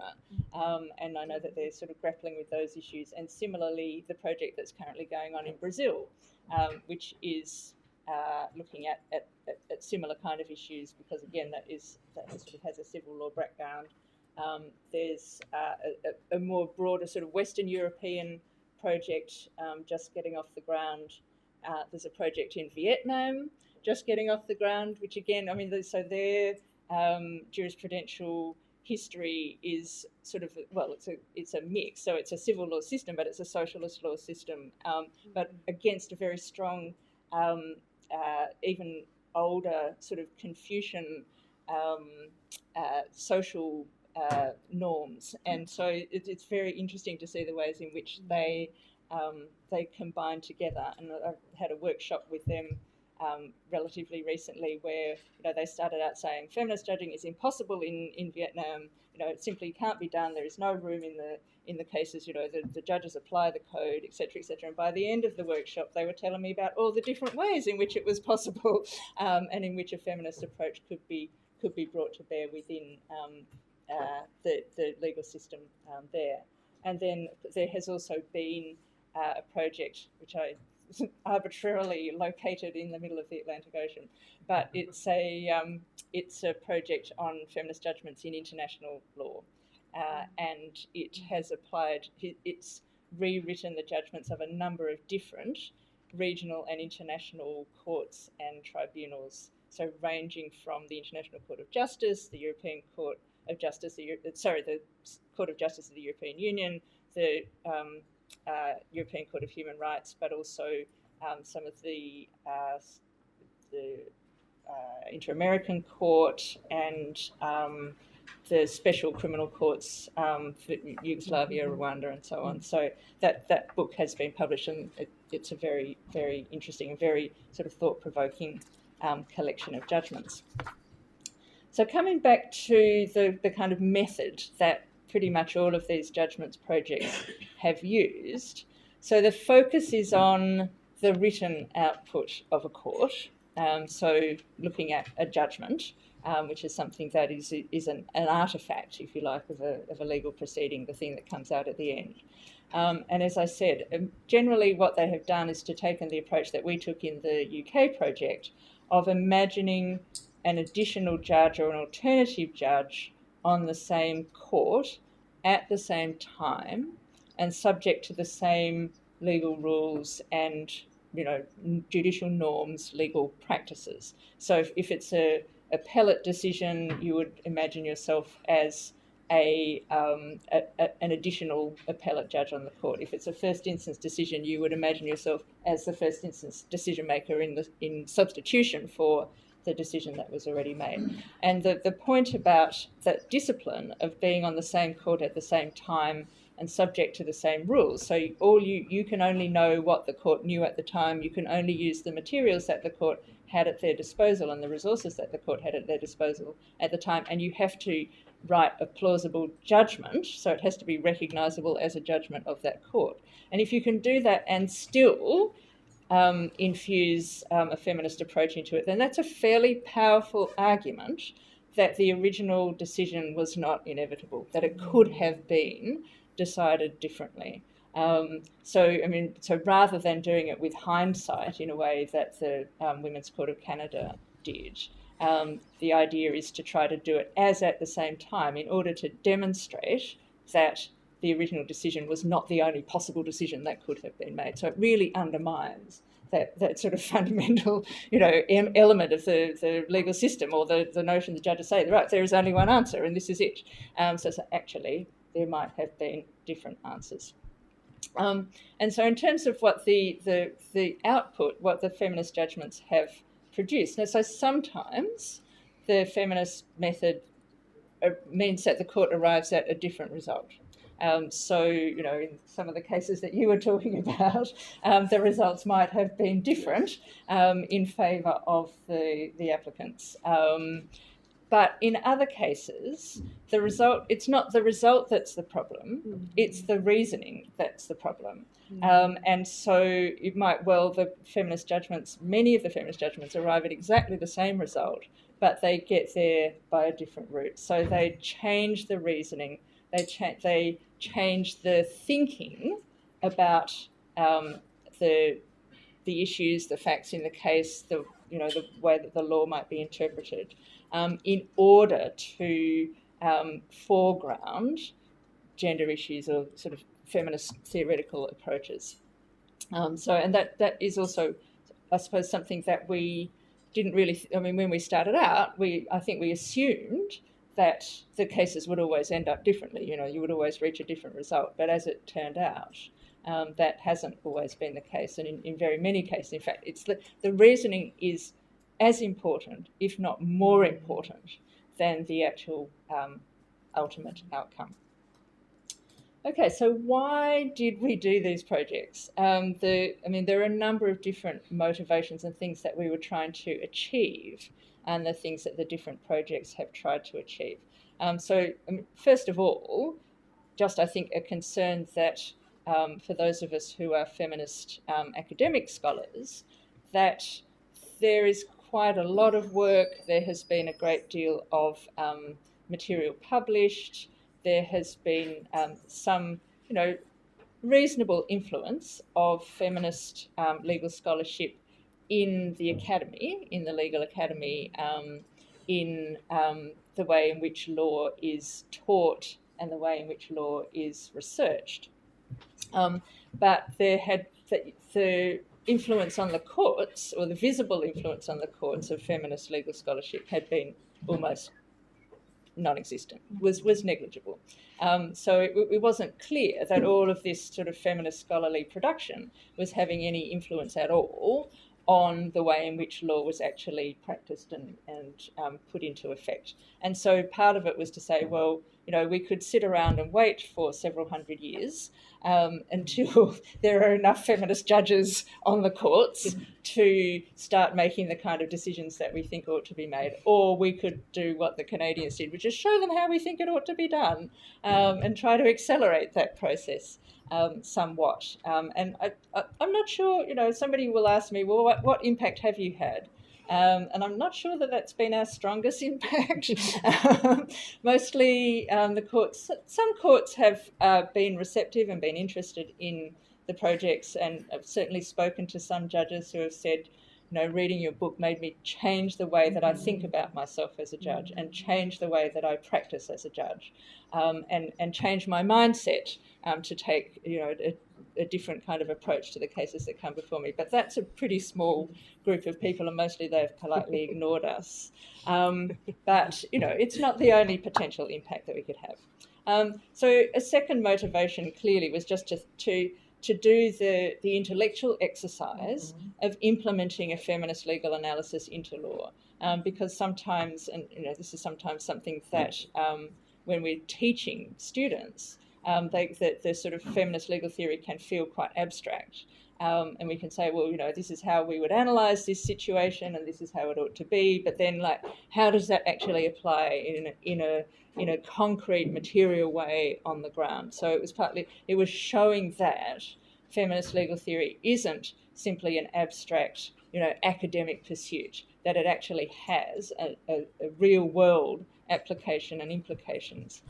and I know that they're sort of grappling with those issues. And similarly, the project that's currently going on in Brazil, which is looking at similar kind of issues, because again, that sort of has a civil law background. There's a more broader sort of Western European project just getting off the ground. There's a project in Vietnam just getting off the ground, which again, I mean, so their jurisprudential history is sort of, well, it's a mix. So it's a civil law system, but it's a socialist law system, but against a very strong, even older sort of Confucian social norms. And so it's very interesting to see the ways in which they combine together. And I've had a workshop with them relatively recently where they started out saying feminist judging is impossible in Vietnam. It simply can't be done. There is no room in the cases. The judges apply the code, etc., etc. And by the end of the workshop, they were telling me about all the different ways in which it was possible, and in which a feminist approach could be brought to bear within the legal system there. And then there has also been a project which I arbitrarily located in the middle of the Atlantic Ocean, but it's a project on feminist judgments in international law, and it's rewritten the judgments of a number of different regional and international courts and tribunals, so ranging from the International Court of Justice, the European Court of Justice, the Court of Justice of the European Union, the European Court of Human Rights, but also some of the Inter-American Court and the special criminal courts for Yugoslavia, Rwanda, and so on. So that book has been published, and it's a very, very interesting and very sort of thought-provoking collection of judgments. So coming back to the kind of method that pretty much all of these judgments projects have used. So the focus is on the written output of a court, so looking at a judgment, which is something that is an artefact, if you like, of a legal proceeding, the thing that comes out at the end. And as I said, generally what they have done is to taken the approach that we took in the UK project of imagining an additional judge or an alternative judge on the same court at the same time and subject to the same legal rules and, you know, judicial norms, legal practices. So if it's a appellate decision, you would imagine yourself as an additional appellate judge on the court. If it's a first instance decision, you would imagine yourself as the first instance decision maker in substitution for the decision that was already made. And the point about that discipline of being on the same court at the same time and subject to the same rules. So you can only know what the court knew at the time. You can only use the materials that the court had at their disposal and the resources that the court had at their disposal at the time. And you have to write a plausible judgment, so it has to be recognisable as a judgment of that court. And if you can do that and still infuse a feminist approach into it, then that's a fairly powerful argument that the original decision was not inevitable, that it could have been decided differently. So rather than doing it with hindsight in a way that the Women's Court of Canada did, the idea is to try to do it as at the same time in order to demonstrate that the original decision was not the only possible decision that could have been made. So it really undermines that sort of fundamental, element of the legal system, or the notion the judges say, right, there is only one answer and this is it. So actually, there might have been different answers. And so in terms of what the output, what the feminist judgments have produced, now, so sometimes the feminist method means that the court arrives at a different result. So, in some of the cases that you were talking about, the results might have been different in favour of the applicants. But in other cases, it's not the result that's the problem, it's the reasoning that's the problem. And so it might many of the feminist judgments arrive at exactly the same result, but they get there by a different route. So they change the reasoning, they change the thinking about the issues, the facts in the case, the way that the law might be interpreted, in order to foreground gender issues or sort of feminist theoretical approaches. And that is also, I suppose, something that we didn't really, when we started out, I think we assumed that the cases would always end up differently. You would always reach a different result. But as it turned out, that hasn't always been the case. And in very many cases, in fact, it's the reasoning is as important, if not more important, than the actual ultimate outcome. Okay, so why did we do these projects? There are a number of different motivations and things that we were trying to achieve, and the things that the different projects have tried to achieve. First of all, just I think a concern that for those of us who are feminist academic scholars, that there is quite a lot of work, there has been a great deal of material published, there has been some, reasonable influence of feminist legal scholarship in the academy, in the legal academy, in the way in which law is taught and the way in which law is researched. But the influence on the courts, or the visible influence on the courts of feminist legal scholarship, had been almost non-existent, was negligible. So it wasn't clear that all of this sort of feminist scholarly production was having any influence at all on the way in which law was actually practiced and put into effect. And so part of it was to say, well, we could sit around and wait for several hundred years until there are enough feminist judges on the courts to start making the kind of decisions that we think ought to be made. Or we could do what the Canadians did, which is show them how we think it ought to be done, and try to accelerate that process. somewhat. And I'm not sure, somebody will ask me, well, what impact have you had? And I'm not sure that that's been our strongest impact. Mostly the courts, some courts have been receptive and been interested in the projects, and I've certainly spoken to some judges who have said, reading your book made me change the way that I think about myself as a judge and change the way that I practice as a judge, and change my mindset to take, a different kind of approach to the cases that come before me. But that's a pretty small group of people, and mostly they've politely ignored us. But, it's not the only potential impact that we could have. So a second motivation clearly was just to do the intellectual exercise of implementing a feminist legal analysis into law. Because sometimes, and this is sometimes something that when we're teaching students, the sort of feminist legal theory can feel quite abstract. And we can say, well, this is how we would analyse this situation, and this is how it ought to be. But then, how does that actually apply in a concrete, material way on the ground? So it was showing that feminist legal theory isn't simply an abstract, academic pursuit, that it actually has a real world application and implications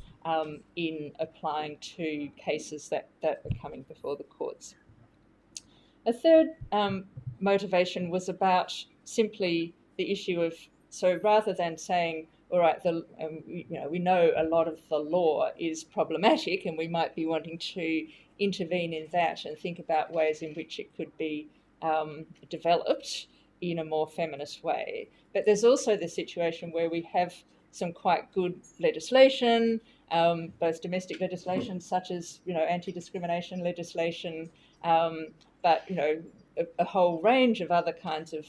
in applying to cases that are coming before the courts. A third motivation was about simply the issue of, so rather than saying, all right, we know a lot of the law is problematic and we might be wanting to intervene in that and think about ways in which it could be developed in a more feminist way. But there's also the situation where we have some quite good legislation, both domestic legislation such as anti-discrimination legislation, but a whole range of other kinds of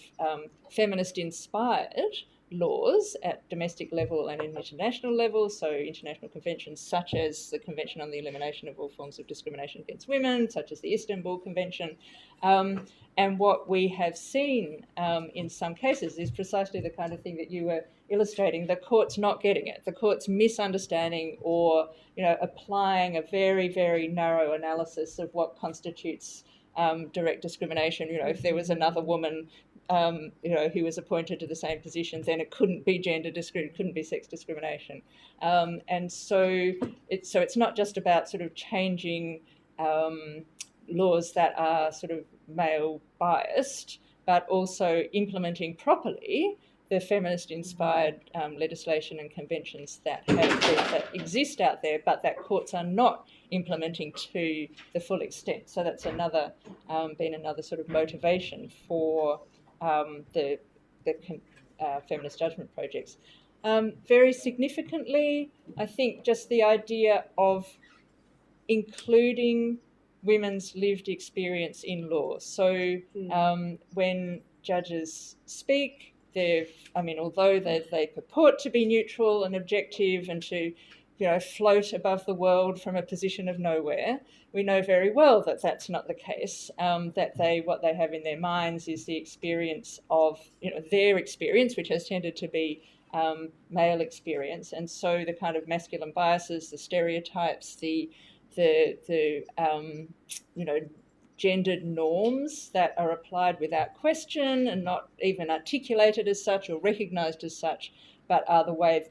feminist-inspired laws at domestic level and international level, so international conventions such as the Convention on the Elimination of All Forms of Discrimination Against Women, such as the Istanbul Convention. And what we have seen in some cases is precisely the kind of thing that you were illustrating, the courts not getting it, the courts misunderstanding or applying a very, very narrow analysis of what constitutes direct discrimination. If there was another woman who was appointed to the same position, then it couldn't be gender discrimination, couldn't be sex discrimination. And so it's not just about sort of changing laws that are sort of male biased, but also implementing properly the feminist-inspired legislation and conventions that exist out there, but that courts are not implementing to the full extent. So that's been another sort of motivation for the feminist judgment projects. Very significantly, I think just the idea of including women's lived experience in law. So when judges speak, although they purport to be neutral and objective and to float above the world from a position of nowhere, we know very well that that's not the case, that what they have in their minds is the experience of their experience, which has tended to be male experience. And so the kind of masculine biases, the stereotypes, the gendered norms that are applied without question and not even articulated as such or recognised as such, but are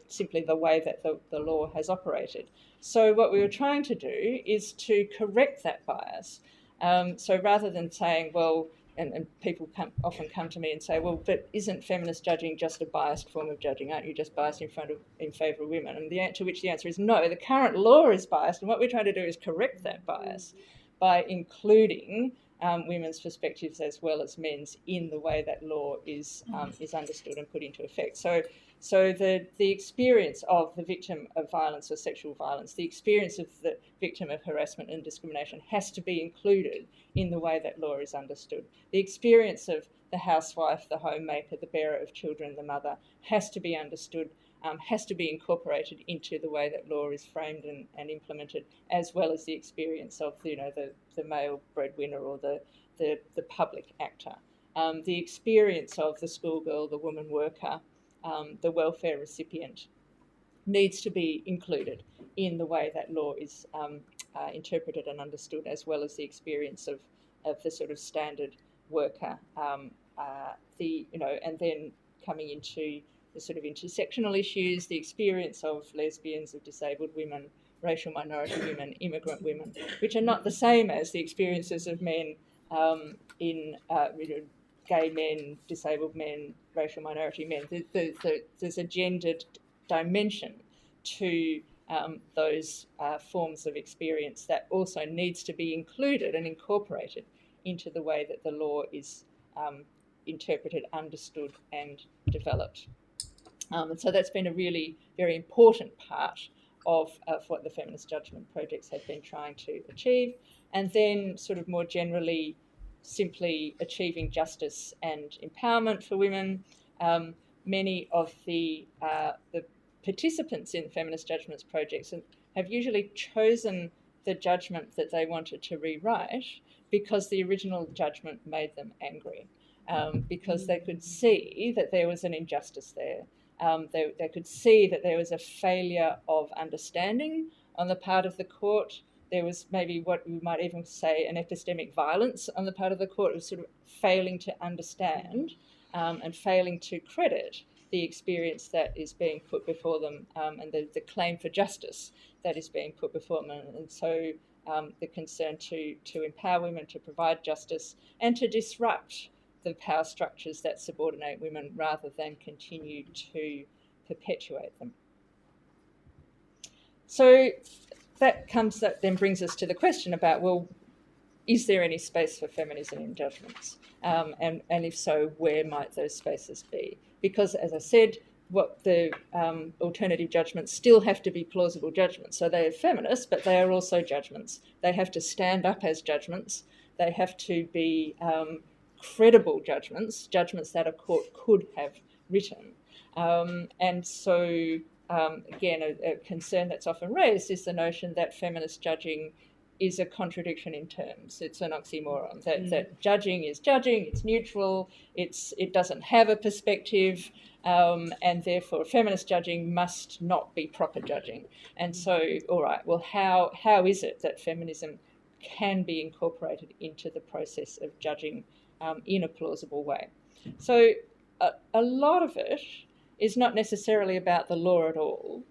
simply the way that the law has operated. So what we were trying to do is to correct that bias. So rather than saying, well, and people often come to me and say, well, but isn't feminist judging just a biased form of judging? Aren't you just biased in favour of women? And to which the answer is no. The current law is biased, and what we're trying to do is correct that bias by including women's perspectives as well as men's in the way that law is understood and put into effect. So the experience of the victim of violence or sexual violence, the experience of the victim of harassment and discrimination has to be included in the way that law is understood. The experience of the housewife, the homemaker, the bearer of children, the mother has to be understood, has to be incorporated into the way that law is framed and implemented, as well as the experience of the male breadwinner or the public actor. The experience of the schoolgirl, the woman worker, the welfare recipient needs to be included in the way that law is interpreted and understood, as well as the experience of the sort of standard worker. And then coming into the sort of intersectional issues, the experience of lesbians, of disabled women, racial minority women, immigrant women, which are not the same as the experiences of men gay men, disabled men, racial minority men. There's a gendered dimension to those forms of experience that also needs to be included and incorporated into the way that the law is interpreted, understood, and developed. And so that's been a really very important part of what the feminist judgment projects have been trying to achieve. And then sort of more generally, simply achieving justice and empowerment for women. Many of the participants in feminist judgments projects have usually chosen the judgment that they wanted to rewrite because the original judgment made them angry, because they could see that there was an injustice there. They could see that there was a failure of understanding on the part of the court. There was maybe what we might even say an epistemic violence on the part of the court. It was sort of failing to understand and failing to credit the experience that is being put before them and the claim for justice that is being put before them. And so the concern to empower women, to provide justice, and to disrupt the power structures that subordinate women rather than continue to perpetuate them. So that then brings us to the question about, well, is there any space for feminism in judgments? And if so, where might those spaces be? Because, as I said, what the alternative judgments still have to be plausible judgments. So they are feminist, but they are also judgments. They have to stand up as judgments. They have to be credible judgments that a court could have written. And so, again, a concern that's often raised is the notion that feminist judging is a contradiction in terms. It's an oxymoron, that judging is judging, it's neutral, it doesn't have a perspective, and therefore feminist judging must not be proper judging. And so, all right, well, how is it that feminism can be incorporated into the process of judging in a plausible way? So a lot of it is not necessarily about the law at all,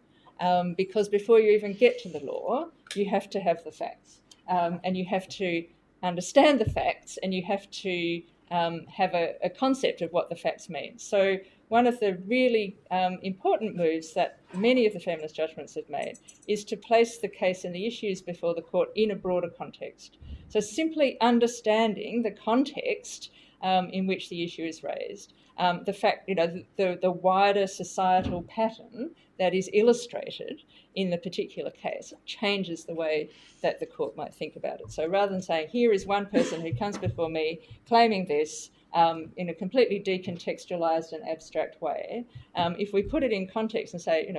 because before you even get to the law, you have to have the facts, and you have to understand the facts, and you have to have a concept of what the facts mean. So one of the really important moves that many of the feminist judgments have made is to place the case and the issues before the court in a broader context. So simply understanding the context in which the issue is raised, the fact, the wider societal pattern that is illustrated in the particular case changes the way that the court might think about it. So rather than saying, here is one person who comes before me claiming this in a completely decontextualized and abstract way, if we put it in context and say,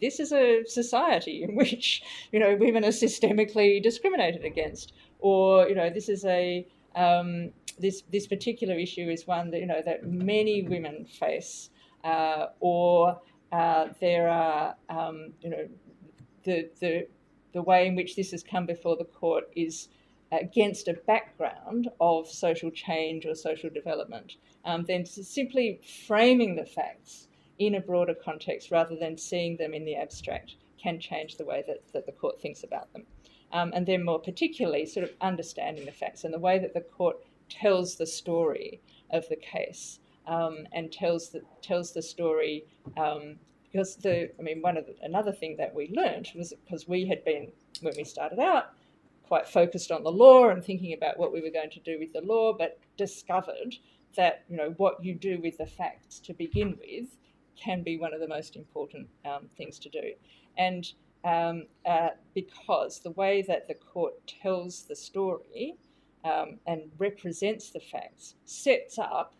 this is a society in which, women are systemically discriminated against, or, this is a this particular issue is one that that many women face, or there are the way in which this has come before the court is against a background of social change or social development, then simply framing the facts in a broader context rather than seeing them in the abstract can change the way that the court thinks about them. And then more particularly sort of understanding the facts and the way that the court tells the story of the case, and tells the story, because another thing that we learned was, because we had been, when we started out, quite focused on the law and thinking about what we were going to do with the law, but discovered that what you do with the facts to begin with can be one of the most important things to do. And because the way that the court tells the story and represents the facts sets up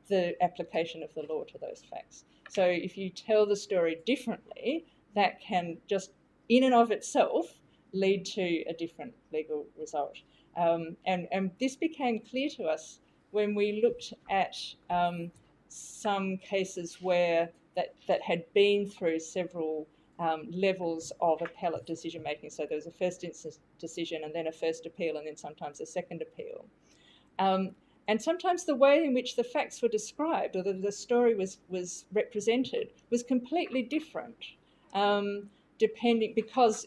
the application of the law to those facts. So if you tell the story differently, that can just in and of itself lead to a different legal result. And this became clear to us when we looked at some cases where that had been through several levels of appellate decision making. So there was a first instance decision and then a first appeal and then sometimes a second appeal. And sometimes the way in which the facts were described or the story was represented was completely different, depending, because,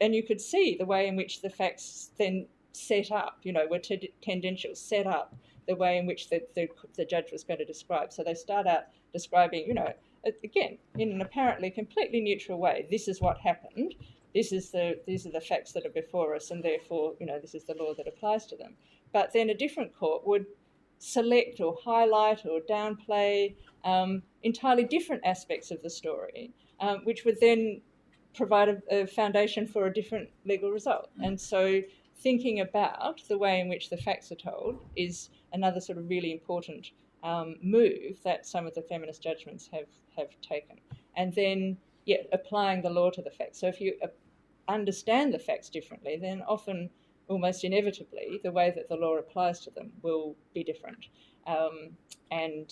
and you could see the way in which the facts then set up, were tendential, set up the way in which the judge was going to describe. So they start out describing, again, in an apparently completely neutral way, this is what happened, these are the facts that are before us, and therefore, this is the law that applies to them. But then a different court would select or highlight or downplay entirely different aspects of the story, which would then provide a foundation for a different legal result. And so thinking about the way in which the facts are told is another sort of really important move that some of the feminist judgments have taken. And then, applying the law to the facts. So if you understand the facts differently, then often, almost inevitably, the way that the law applies to them will be different. And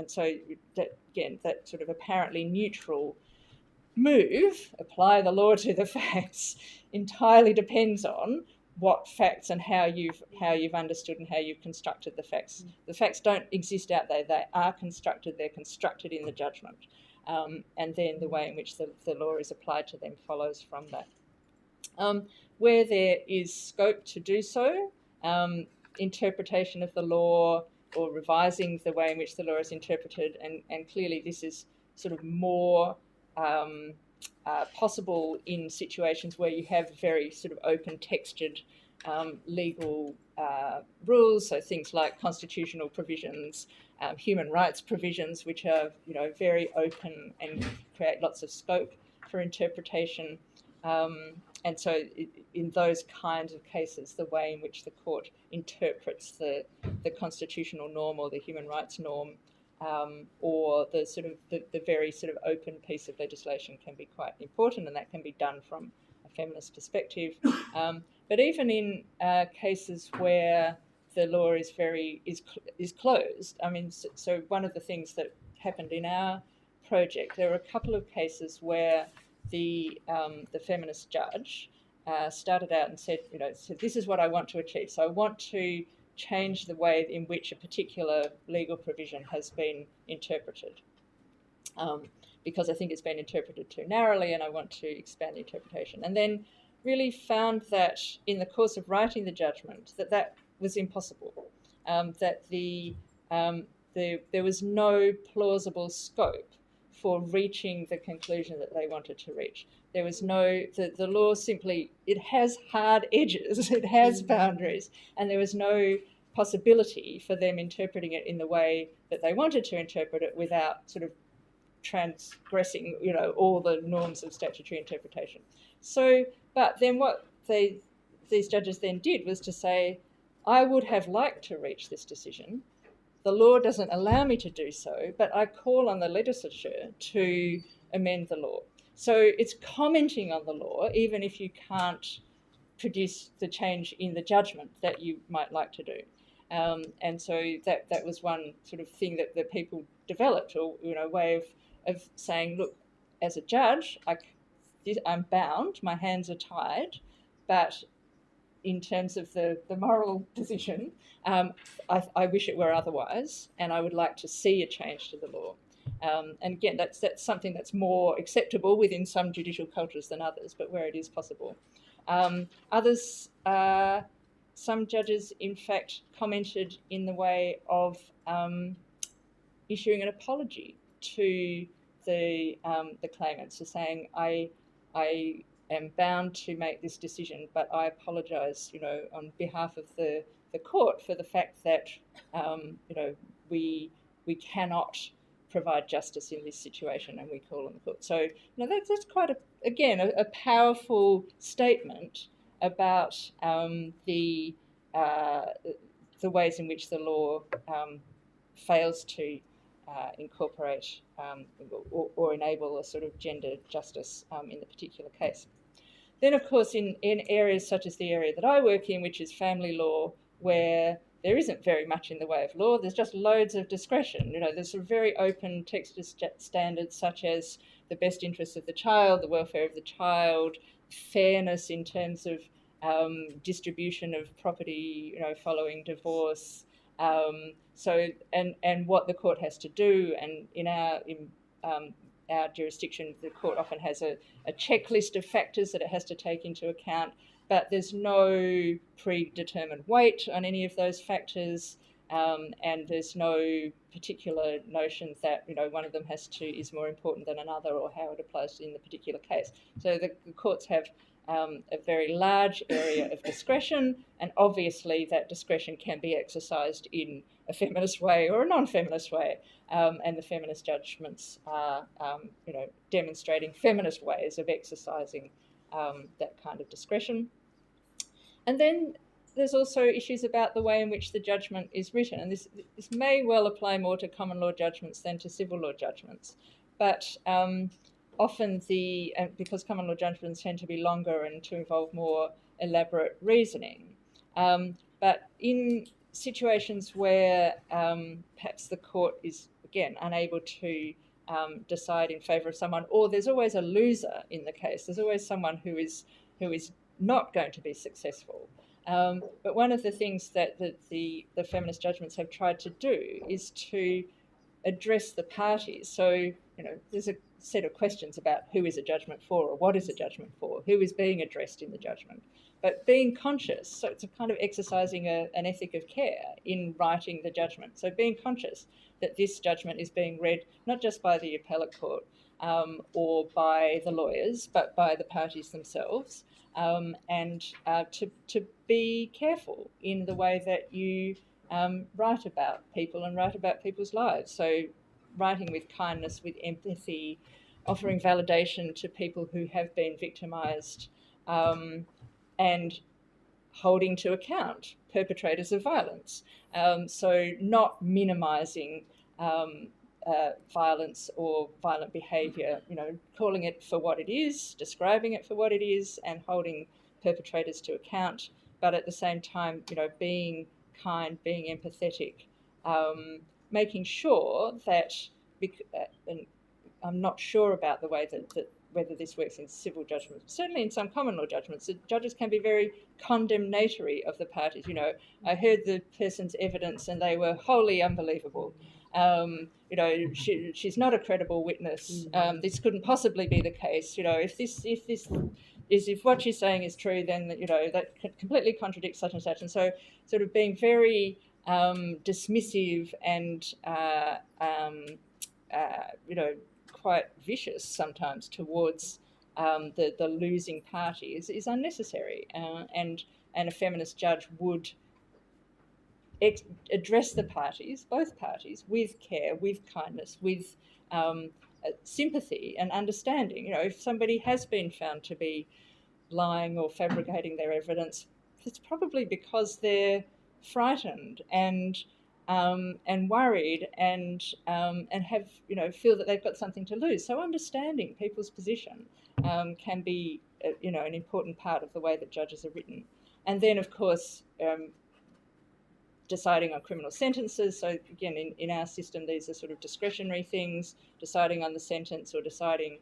so that, again, that sort of apparently neutral move, apply the law to the facts, entirely depends on what facts and how you've understood and how you've constructed the facts. The facts don't exist out there; they are constructed. They're constructed in the judgment, and then the way in which the law is applied to them follows from that. Where there is scope to do so, interpretation of the law or revising the way in which the law is interpreted, and clearly this is sort of more possible in situations where you have very sort of open textured legal rules, so things like constitutional provisions, human rights provisions, which are very open and create lots of scope for interpretation. And so in those kinds of cases, the way in which the court interprets the constitutional norm or the human rights norm, or the sort of the very sort of open piece of legislation can be quite important, and that can be done from a feminist perspective. But even in cases where the law is closed, I mean, so one of the things that happened in our project, there were a couple of cases where the feminist judge started out and said, so this is what I want to achieve. So I want to change the way in which a particular legal provision has been interpreted, because I think it's been interpreted too narrowly and I want to expand the interpretation. And then really found that in the course of writing the judgment that was impossible, that there was no plausible scope for reaching the conclusion that they wanted to reach. There was the law simply, it has hard edges, it has boundaries, and there was no possibility for them interpreting it in the way that they wanted to interpret it without sort of transgressing, all the norms of statutory interpretation. So, but then what these judges then did was to say, I would have liked to reach this decision. The law doesn't allow me to do so, but I call on the legislature to amend the law. So it's commenting on the law, even if you can't produce the change in the judgment that you might like to do. And so that was one sort of thing that the people developed, or a way of saying, look, as a judge, I'm bound, my hands are tied, but in terms of the moral position, I wish it were otherwise, and I would like to see a change to the law. And again, that's something that's more acceptable within some judicial cultures than others, but where it is possible. Others, some judges, in fact, commented in the way of issuing an apology to the claimants, so saying, I am bound to make this decision, but I apologise, on behalf of the court for the fact that, we cannot provide justice in this situation, and we call on the court. So, that's quite a powerful statement about the ways in which the law fails to incorporate or enable a sort of gender justice in the particular case. Then, of course, in areas such as the area that I work in, which is family law, where there isn't very much in the way of law. There's just loads of discretion. There's sort of very open Texas standards such as the best interests of the child, the welfare of the child, fairness in terms of distribution of property, following divorce. And what the court has to do, and in our jurisdiction, the court often has a checklist of factors that it has to take into account, but there's no predetermined weight on any of those factors, and there's no particular notion that one of them is more important than another, or how it applies in the particular case. So the courts have a very large area of discretion, and obviously that discretion can be exercised in a feminist way or a non-feminist way, and the feminist judgments are demonstrating feminist ways of exercising that kind of discretion. And then there's also issues about the way in which the judgment is written, and this may well apply more to common law judgments than to civil law judgments, but often because common law judgments tend to be longer and to involve more elaborate reasoning. But in situations where perhaps the court is, again, unable to decide in favour of someone, or there's always a loser in the case, there's always someone who is not going to be successful. But one of the things that the feminist judgments have tried to do is to address the parties. So, there's a set of questions about who is a judgment for, or what is a judgment for, who is being addressed in the judgment. But being conscious, so it's a kind of exercising an ethic of care in writing the judgment. So being conscious that this judgment is being read not just by the appellate court or by the lawyers, but by the parties themselves, and to be careful in the way that you write about people and write about people's lives. So writing with kindness, with empathy, offering validation to people who have been victimised, and holding to account perpetrators of violence. So not minimising violence or violent behaviour, calling it for what it is, describing it for what it is, and holding perpetrators to account, but at the same time, being kind, being empathetic, making sure that, and I'm not sure about the way that whether this works in civil judgments. Certainly in some common law judgments, the judges can be very condemnatory of the parties. I heard the person's evidence and they were wholly unbelievable. She's not a credible witness. This couldn't possibly be the case. If what she's saying is true, then that completely contradicts such and such. And so, sort of being very dismissive and quite vicious sometimes towards the losing party is unnecessary, and a feminist judge would address the parties, both parties, with care, with kindness, with sympathy and understanding. If somebody has been found to be lying or fabricating their evidence, it's probably because they're frightened and worried and have feel that they've got something to lose. So understanding people's position can be an important part of the way that judges are written. And then, of course, deciding on criminal sentences. So again, in our system, these are sort of discretionary things. Deciding on the sentence, or deciding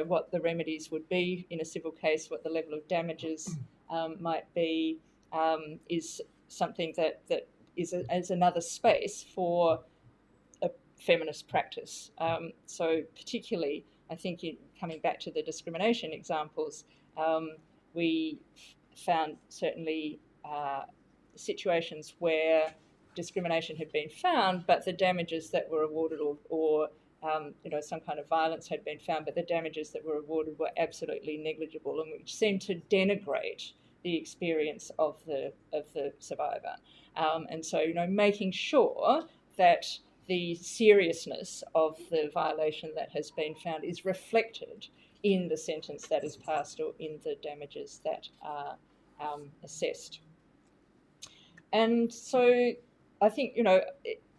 what the remedies would be in a civil case, what the level of damages might be, is something that is another space for a feminist practice. So particularly, I think, coming back to the discrimination examples, we found certainly situations where discrimination had been found, but the damages that were awarded, or some kind of violence had been found, but the damages that were awarded were absolutely negligible, and which seemed to denigrate the experience of the survivor. And so, making sure that the seriousness of the violation that has been found is reflected in the sentence that is passed, or in the damages that are assessed. And so I think,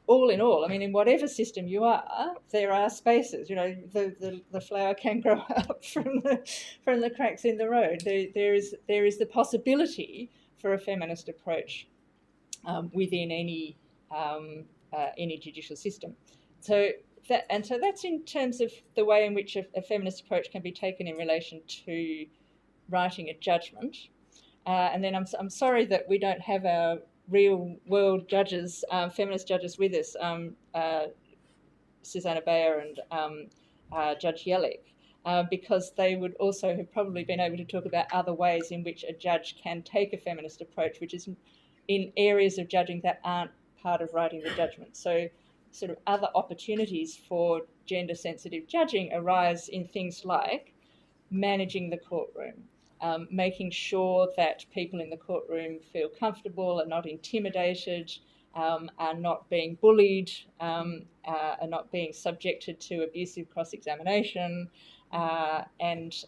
all in all, in whatever system you are, there are spaces. The flower can grow up from the cracks in the road. There is the possibility for a feminist approach within any judicial system. So that's in terms of the way in which a feminist approach can be taken in relation to writing a judgment. And then I'm sorry that we don't have our real world judges, feminist judges with us, Susanna Bayer and Judge Jelić, because they would also have probably been able to talk about other ways in which a judge can take a feminist approach, which is in areas of judging that aren't part of writing the judgment. So sort of other opportunities for gender sensitive judging arise in things like managing the courtroom, making sure that people in the courtroom feel comfortable, are not intimidated, are not being bullied, are not being subjected to abusive cross-examination, and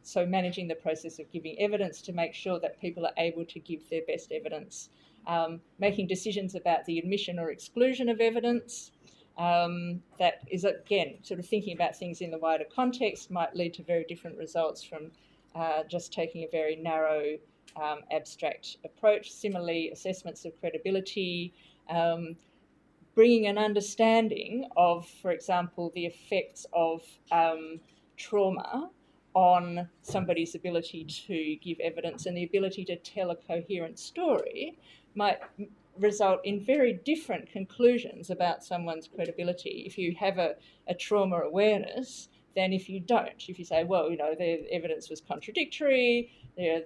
so managing the process of giving evidence to make sure that people are able to give their best evidence, making decisions about the admission or exclusion of evidence. That is, again, sort of thinking about things in the wider context might lead to very different results from just taking a very narrow, abstract approach. Similarly, assessments of credibility, bringing an understanding of, for example, the effects of trauma on somebody's ability to give evidence, and the ability to tell a coherent story might result in very different conclusions about someone's credibility if you have a trauma awareness than if you don't. If you say, well, the evidence was contradictory,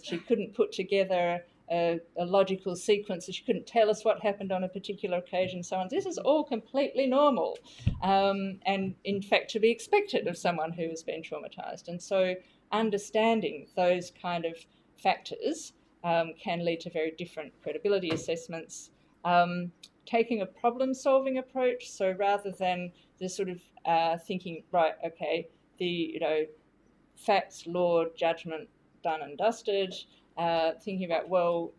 she couldn't put together a logical sequence, she couldn't tell us what happened on a particular occasion, so on. This is all completely normal, and in fact to be expected of someone who has been traumatized. And so understanding those kind of factors can lead to very different credibility assessments. Taking a problem-solving approach, so rather than the sort of thinking, right, okay, the facts, law, judgment, done and dusted, thinking about, well,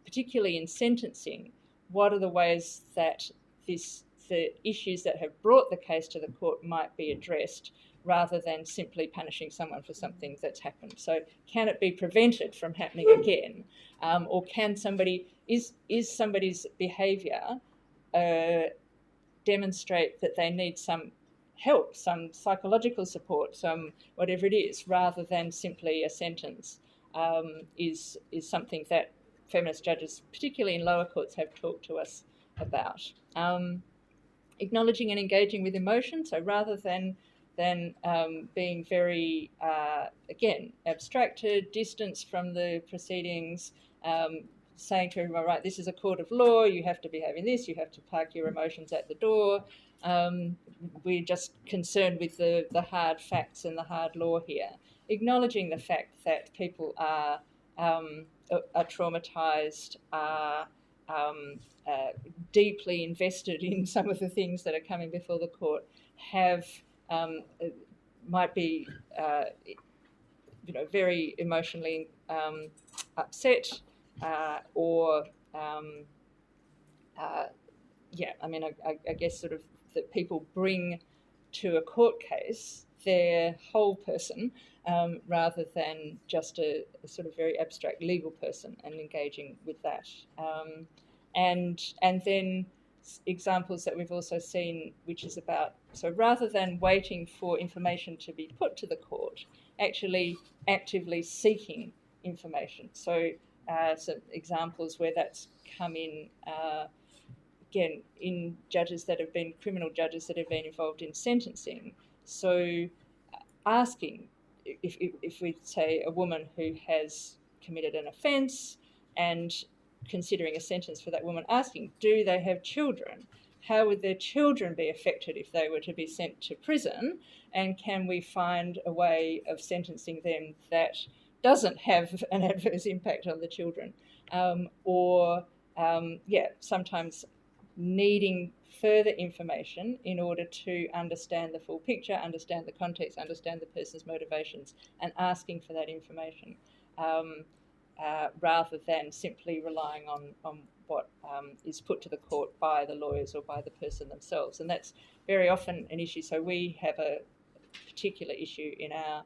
particularly in sentencing, what are the ways that the issues that have brought the case to the court might be addressed, rather than simply punishing someone for something that's happened. So can it be prevented from happening again? Or can is somebody's behaviour demonstrate that they need some help, some psychological support, some whatever it is, rather than simply a sentence, is something that feminist judges, particularly in lower courts, have talked to us about. Acknowledging and engaging with emotion, so rather than being very, again, abstracted, distanced from the proceedings, saying to everyone, right, this is a court of law, you have to behave in this, you have to park your emotions at the door. We're just concerned with the hard facts and the hard law here. Acknowledging the fact that people are traumatized, are deeply invested in some of the things that are coming before the court, might be very emotionally upset, or I guess sort of that people bring to a court case their whole person, rather than just a sort of very abstract legal person, and engaging with that. And then examples that we've also seen, which is about, so rather than waiting for information to be put to the court, actually actively seeking information. So some examples where that's come in, again, in judges that have been, criminal judges that have been involved in sentencing. So asking, if we say a woman who has committed an offence and considering a sentence for that woman, asking, do they have children? How would their children be affected if they were to be sent to prison? And can we find a way of sentencing them that doesn't have an adverse impact on the children? Sometimes needing further information in order to understand the full picture, understand the context, understand the person's motivations, and asking for that information, rather than simply relying on what is put to the court by the lawyers or by the person themselves. And that's very often an issue. So we have a particular issue in our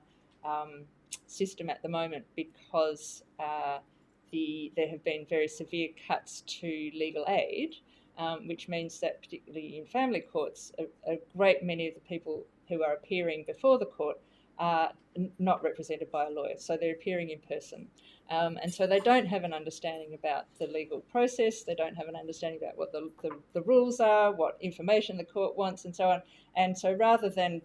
system at the moment because there have been very severe cuts to legal aid, which means that particularly in family courts, a great many of the people who are appearing before the court are not represented by a lawyer, so they're appearing in person. And so they don't have an understanding about the legal process, they don't have an understanding about what the rules are, what information the court wants, and so on. And so rather than,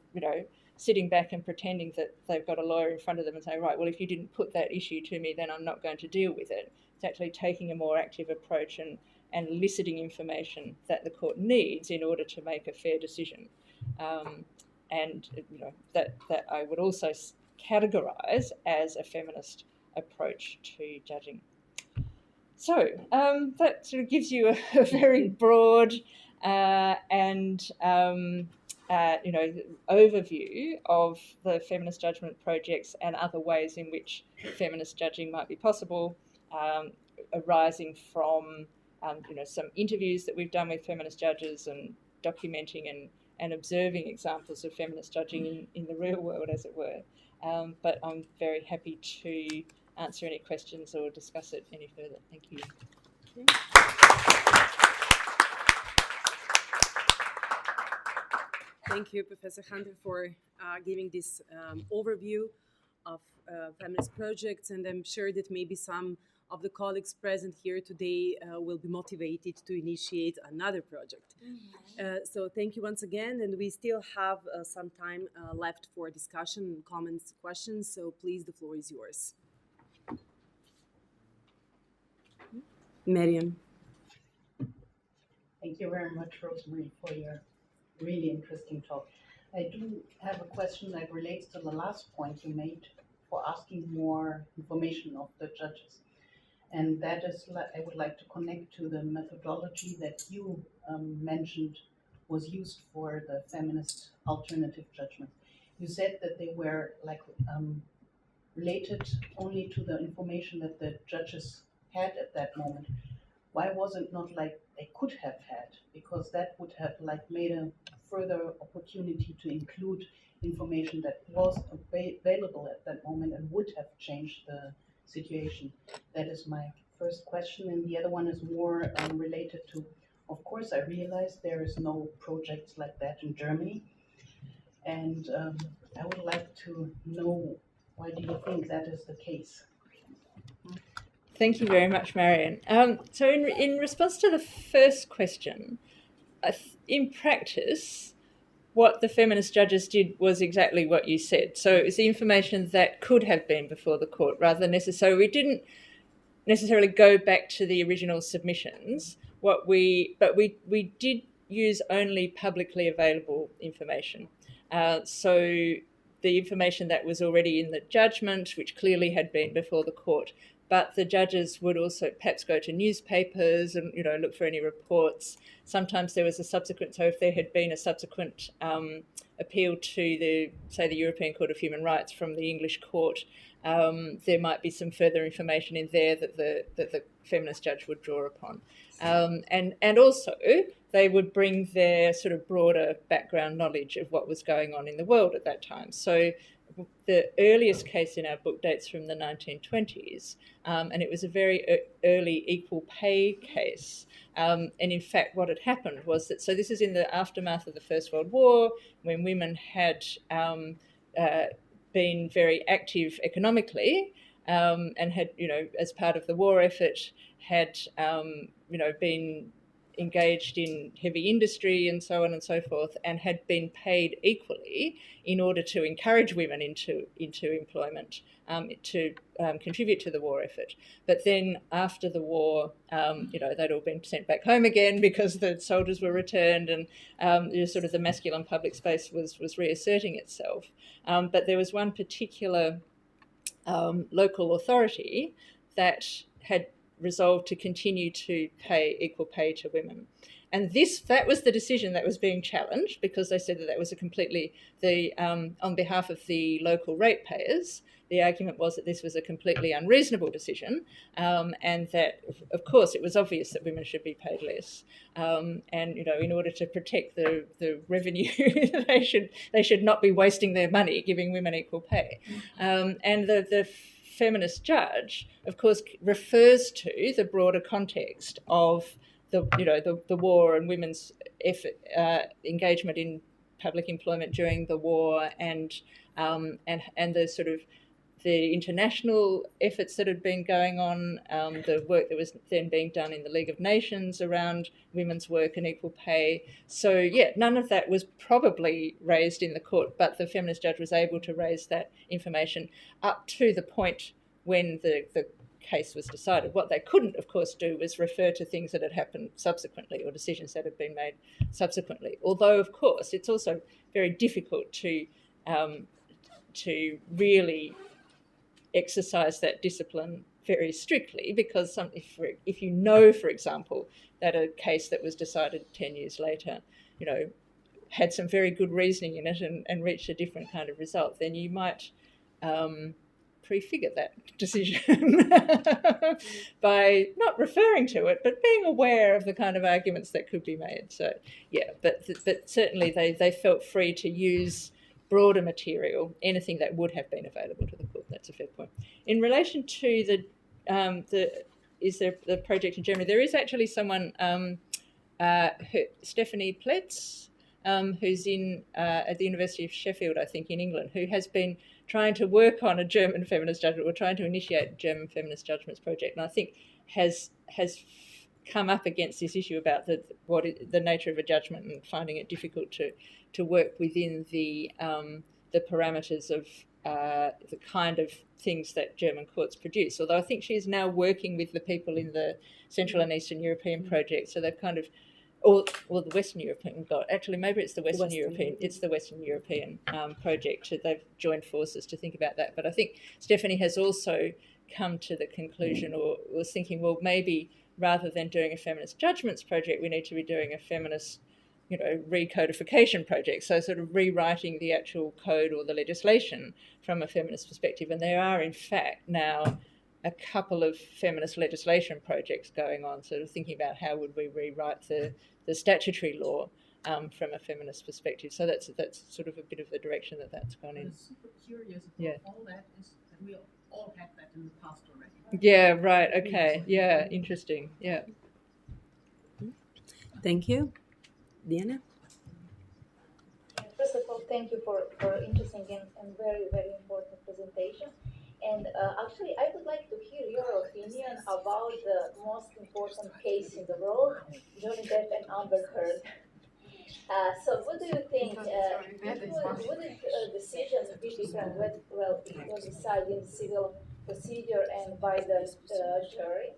sitting back and pretending that they've got a lawyer in front of them and saying, right, well, if you didn't put that issue to me, then I'm not going to deal with it. It's actually taking a more active approach and eliciting information that the court needs in order to make a fair decision. That I would also categorise as a feminist approach to judging. So that sort of gives you a very broad overview of the feminist judgment projects and other ways in which feminist judging might be possible, arising from some interviews that we've done with feminist judges and documenting and observing examples of feminist judging in the real world, as it were. But I'm very happy to answer any questions or discuss it any further. Thank you. Thank you, Professor Hunter, for giving this overview of feminist projects, and I'm sure that maybe some of the colleagues present here today will be motivated to initiate another project. So thank you once again, and we still have some time left for discussion, comments, questions, so please, the floor is yours. Marian. Thank you very much, Rosemary, for your really interesting talk. I do have a question that relates to the last point you made for asking more information of the judges. And that is, I would like to connect to the methodology that you mentioned was used for the feminist alternative judgment. You said that they were related only to the information that the judges had at that moment. Why was it not like they could have had? Because that would have made a further opportunity to include information that was available at that moment and would have changed the situation. That is my first question. And the other one is more related to, of course, I realize there is no projects like that in Germany. And I would like to know, why do you think that is the case? Thank you very much, Marian. So in response to the first question, in practice, what the feminist judges did was exactly what you said. So it was the information that could have been before the court rather than necessarily. We didn't necessarily go back to the original submissions. But we did use only publicly available information. So the information that was already in the judgment, which clearly had been before the court. But the judges would also perhaps go to newspapers and look for any reports. Sometimes there was a subsequent, so if there had been a subsequent appeal to the European Court of Human Rights from the English court, there might be some further information in there that the feminist judge would draw upon. And also they would bring their sort of broader background knowledge of what was going on in the world at that time. So the earliest case in our book dates from the 1920s, and it was a very early equal pay case. And in fact, what had happened was that, so this is in the aftermath of the First World War, when women had been very active economically and had, as part of the war effort, had, been engaged in heavy industry and so on and so forth, and had been paid equally in order to encourage women into employment, to contribute to the war effort. But then after the war, they'd all been sent back home again because the soldiers were returned, and sort of the masculine public space was reasserting itself. But there was one particular local authority that had resolved to continue to pay equal pay to women. And that was the decision that was being challenged, because they said that was a completely, on behalf of the local ratepayers, the argument was that this was a completely unreasonable decision, and that, of course, it was obvious that women should be paid less. And, in order to protect the revenue, they should not be wasting their money giving women equal pay. And the feminist judge, of course, refers to the broader context of the war and women's engagement in public employment during the war, and the sort of the international efforts that had been going on, the work that was then being done in the League of Nations around women's work and equal pay. So, yeah, none of that was probably raised in the court, but the feminist judge was able to raise that information up to the point when the case was decided. What they couldn't, of course, do was refer to things that had happened subsequently or decisions that had been made subsequently. Although, of course, it's also very difficult to really exercise that discipline very strictly, because if you know, for example, that a case that was decided 10 years later, had some very good reasoning in it and reached a different kind of result, then you might prefigure that decision by not referring to it, but being aware of the kind of arguments that could be made. So, yeah, but certainly they felt free to use broader material, anything that would have been available to the court. That's a fair point. In relation to the project in Germany, there is actually someone, Stephanie Pletz, who's at the University of Sheffield, I think, in England, who has been trying to work on a German feminist judgment, or trying to initiate a German feminist judgments project, and I think has come up against this issue about the nature of a judgment and finding it difficult to work within the parameters of the kind of things that German courts produce. Although I think she is now working with the people in the Central and Eastern European project, so they've kind of, or the Western European, actually maybe it's the Western European, it's the Western European project. So they've joined forces to think about that. But I think Stephanie has also come to the conclusion, or was thinking, well, maybe rather than doing a feminist judgments project, we need to be doing a feminist recodification project, so sort of rewriting the actual code or the legislation from a feminist perspective. And there are, in fact, now a couple of feminist legislation projects going on, sort of thinking about how would we rewrite the statutory law from a feminist perspective. So that's sort of a bit of the direction that's gone in. I'm super curious about all that is that we all had that in the past already. Yeah, right, okay. Yeah, interesting. Yeah. Thank you. Diana? First of all, thank you for interesting and very, very important presentation. And actually, I would like to hear your opinion about the most important case in the world, Johnny Depp and Amber Heard. So what do you think? Wouldn't a decision be different? Well, it was decided in civil procedure and by the jury.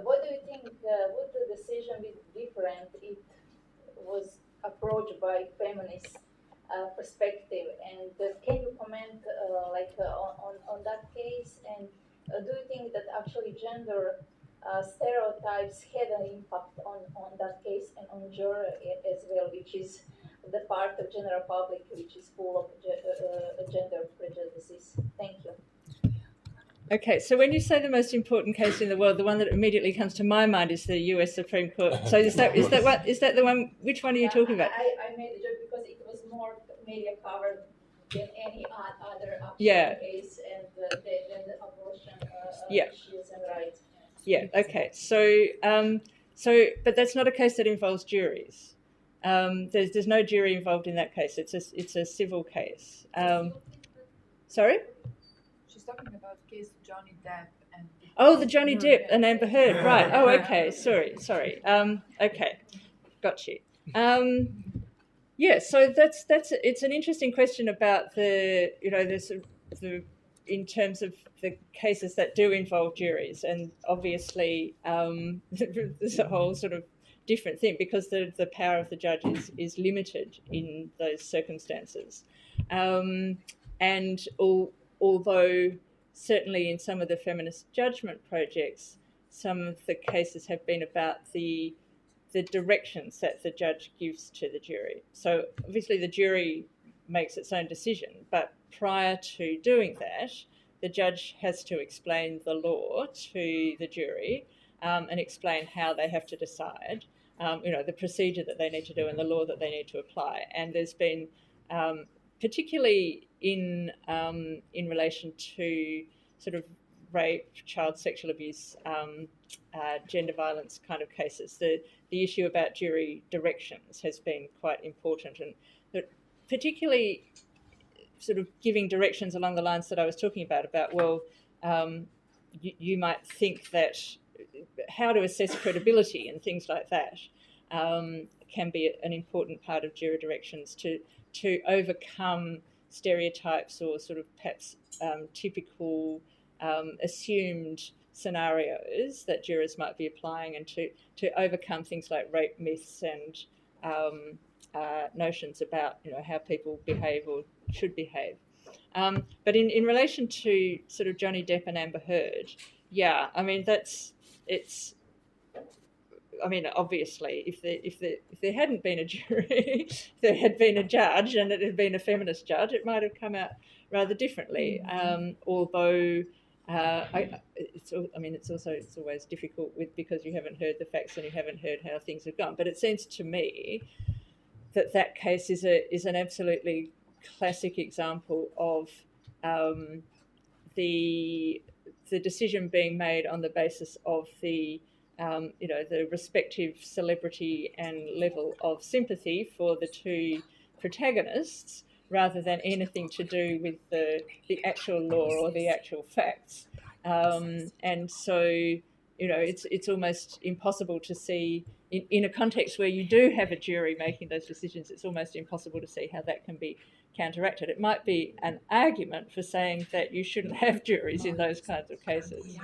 What do you think? Would the decision be different if was approached by feminist perspective? And can you comment on that case? And do you think that actually gender stereotypes had an impact on that case and on jury as well, which is the part of general public which is full of gender prejudices? Thank you. Okay, so when you say the most important case in the world, the one that immediately comes to my mind is the U.S. Supreme Court. So is that the one? Which one are you talking about? I made a joke because it was more media covered than any other case, and than the abortion issues and rights. Yeah. Okay. So but that's not a case that involves juries. There's no jury involved in that case. It's a civil case. Sorry. She's talking about the case of Johnny Depp and... Oh, the Johnny Depp and Amber Heard, right. Oh, okay, sorry. Okay, got you. Yeah, so it's an interesting question about the in terms of the cases that do involve juries, and obviously there's a whole sort of different thing because the power of the judge is limited in those circumstances. And although certainly in some of the feminist judgment projects, some of the cases have been about the directions that the judge gives to the jury. So obviously the jury makes its own decision, but prior to doing that, the judge has to explain the law to the jury and explain how they have to decide, the procedure that they need to do and the law that they need to apply. And there's been particularly in relation to sort of rape, child sexual abuse, gender violence kind of cases. The issue about jury directions has been quite important, and particularly sort of giving directions along the lines that I was talking about well, you might think that how to assess credibility and things like that can be an important part of juror directions to overcome stereotypes or sort of perhaps typical assumed scenarios that jurors might be applying, and to overcome things like rape myths and notions about how people behave or should behave. But in relation to sort of Johnny Depp and Amber Heard, I mean obviously, if there hadn't been a jury, if there had been a judge and it had been a feminist judge, it might have come out rather differently. Although it's always difficult because you haven't heard the facts and you haven't heard how things have gone. But it seems to me that case is an absolutely classic example of the decision being made on the basis of the respective celebrity and level of sympathy for the two protagonists, rather than anything to do with the actual law or the actual facts. And so, it's almost impossible to see, in a context where you do have a jury making those decisions, it's almost impossible to see how that can be counteracted. It might be an argument for saying that you shouldn't have juries in those kinds of cases.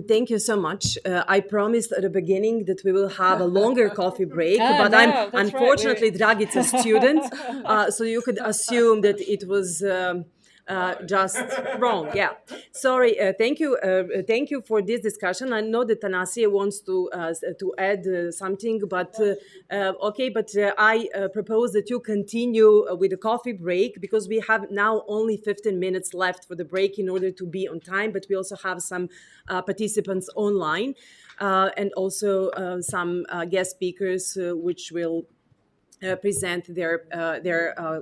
Thank you so much. I promised at the beginning that we will have a longer coffee break, but I'm unfortunately Dragica's student, so you could assume that it was just wrong. Yeah, sorry. Thank you for this discussion. I know that Tanasia wants to add something, but okay. But I propose that you continue with the coffee break, because we have now only 15 minutes left for the break in order to be on time. But we also have some participants online and also some guest speakers which will present their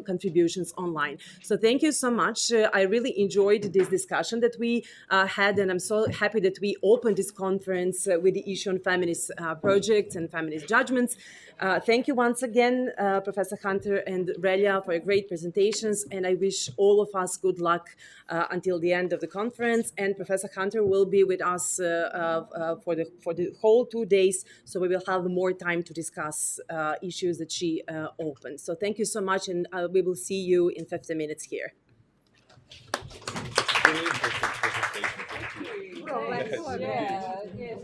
contributions online. So thank you so much. I really enjoyed this discussion that we had, and I'm so happy that we opened this conference with the issue on feminist projects and feminist judgments. Thank you once again, Professor Hunter and Relia, for your great presentations, and I wish all of us good luck until the end of the conference. And Professor Hunter will be with us for the whole 2 days, so we will have more time to discuss issues that she opened. So thank you so much, and we will see you in 15 minutes here. Yes.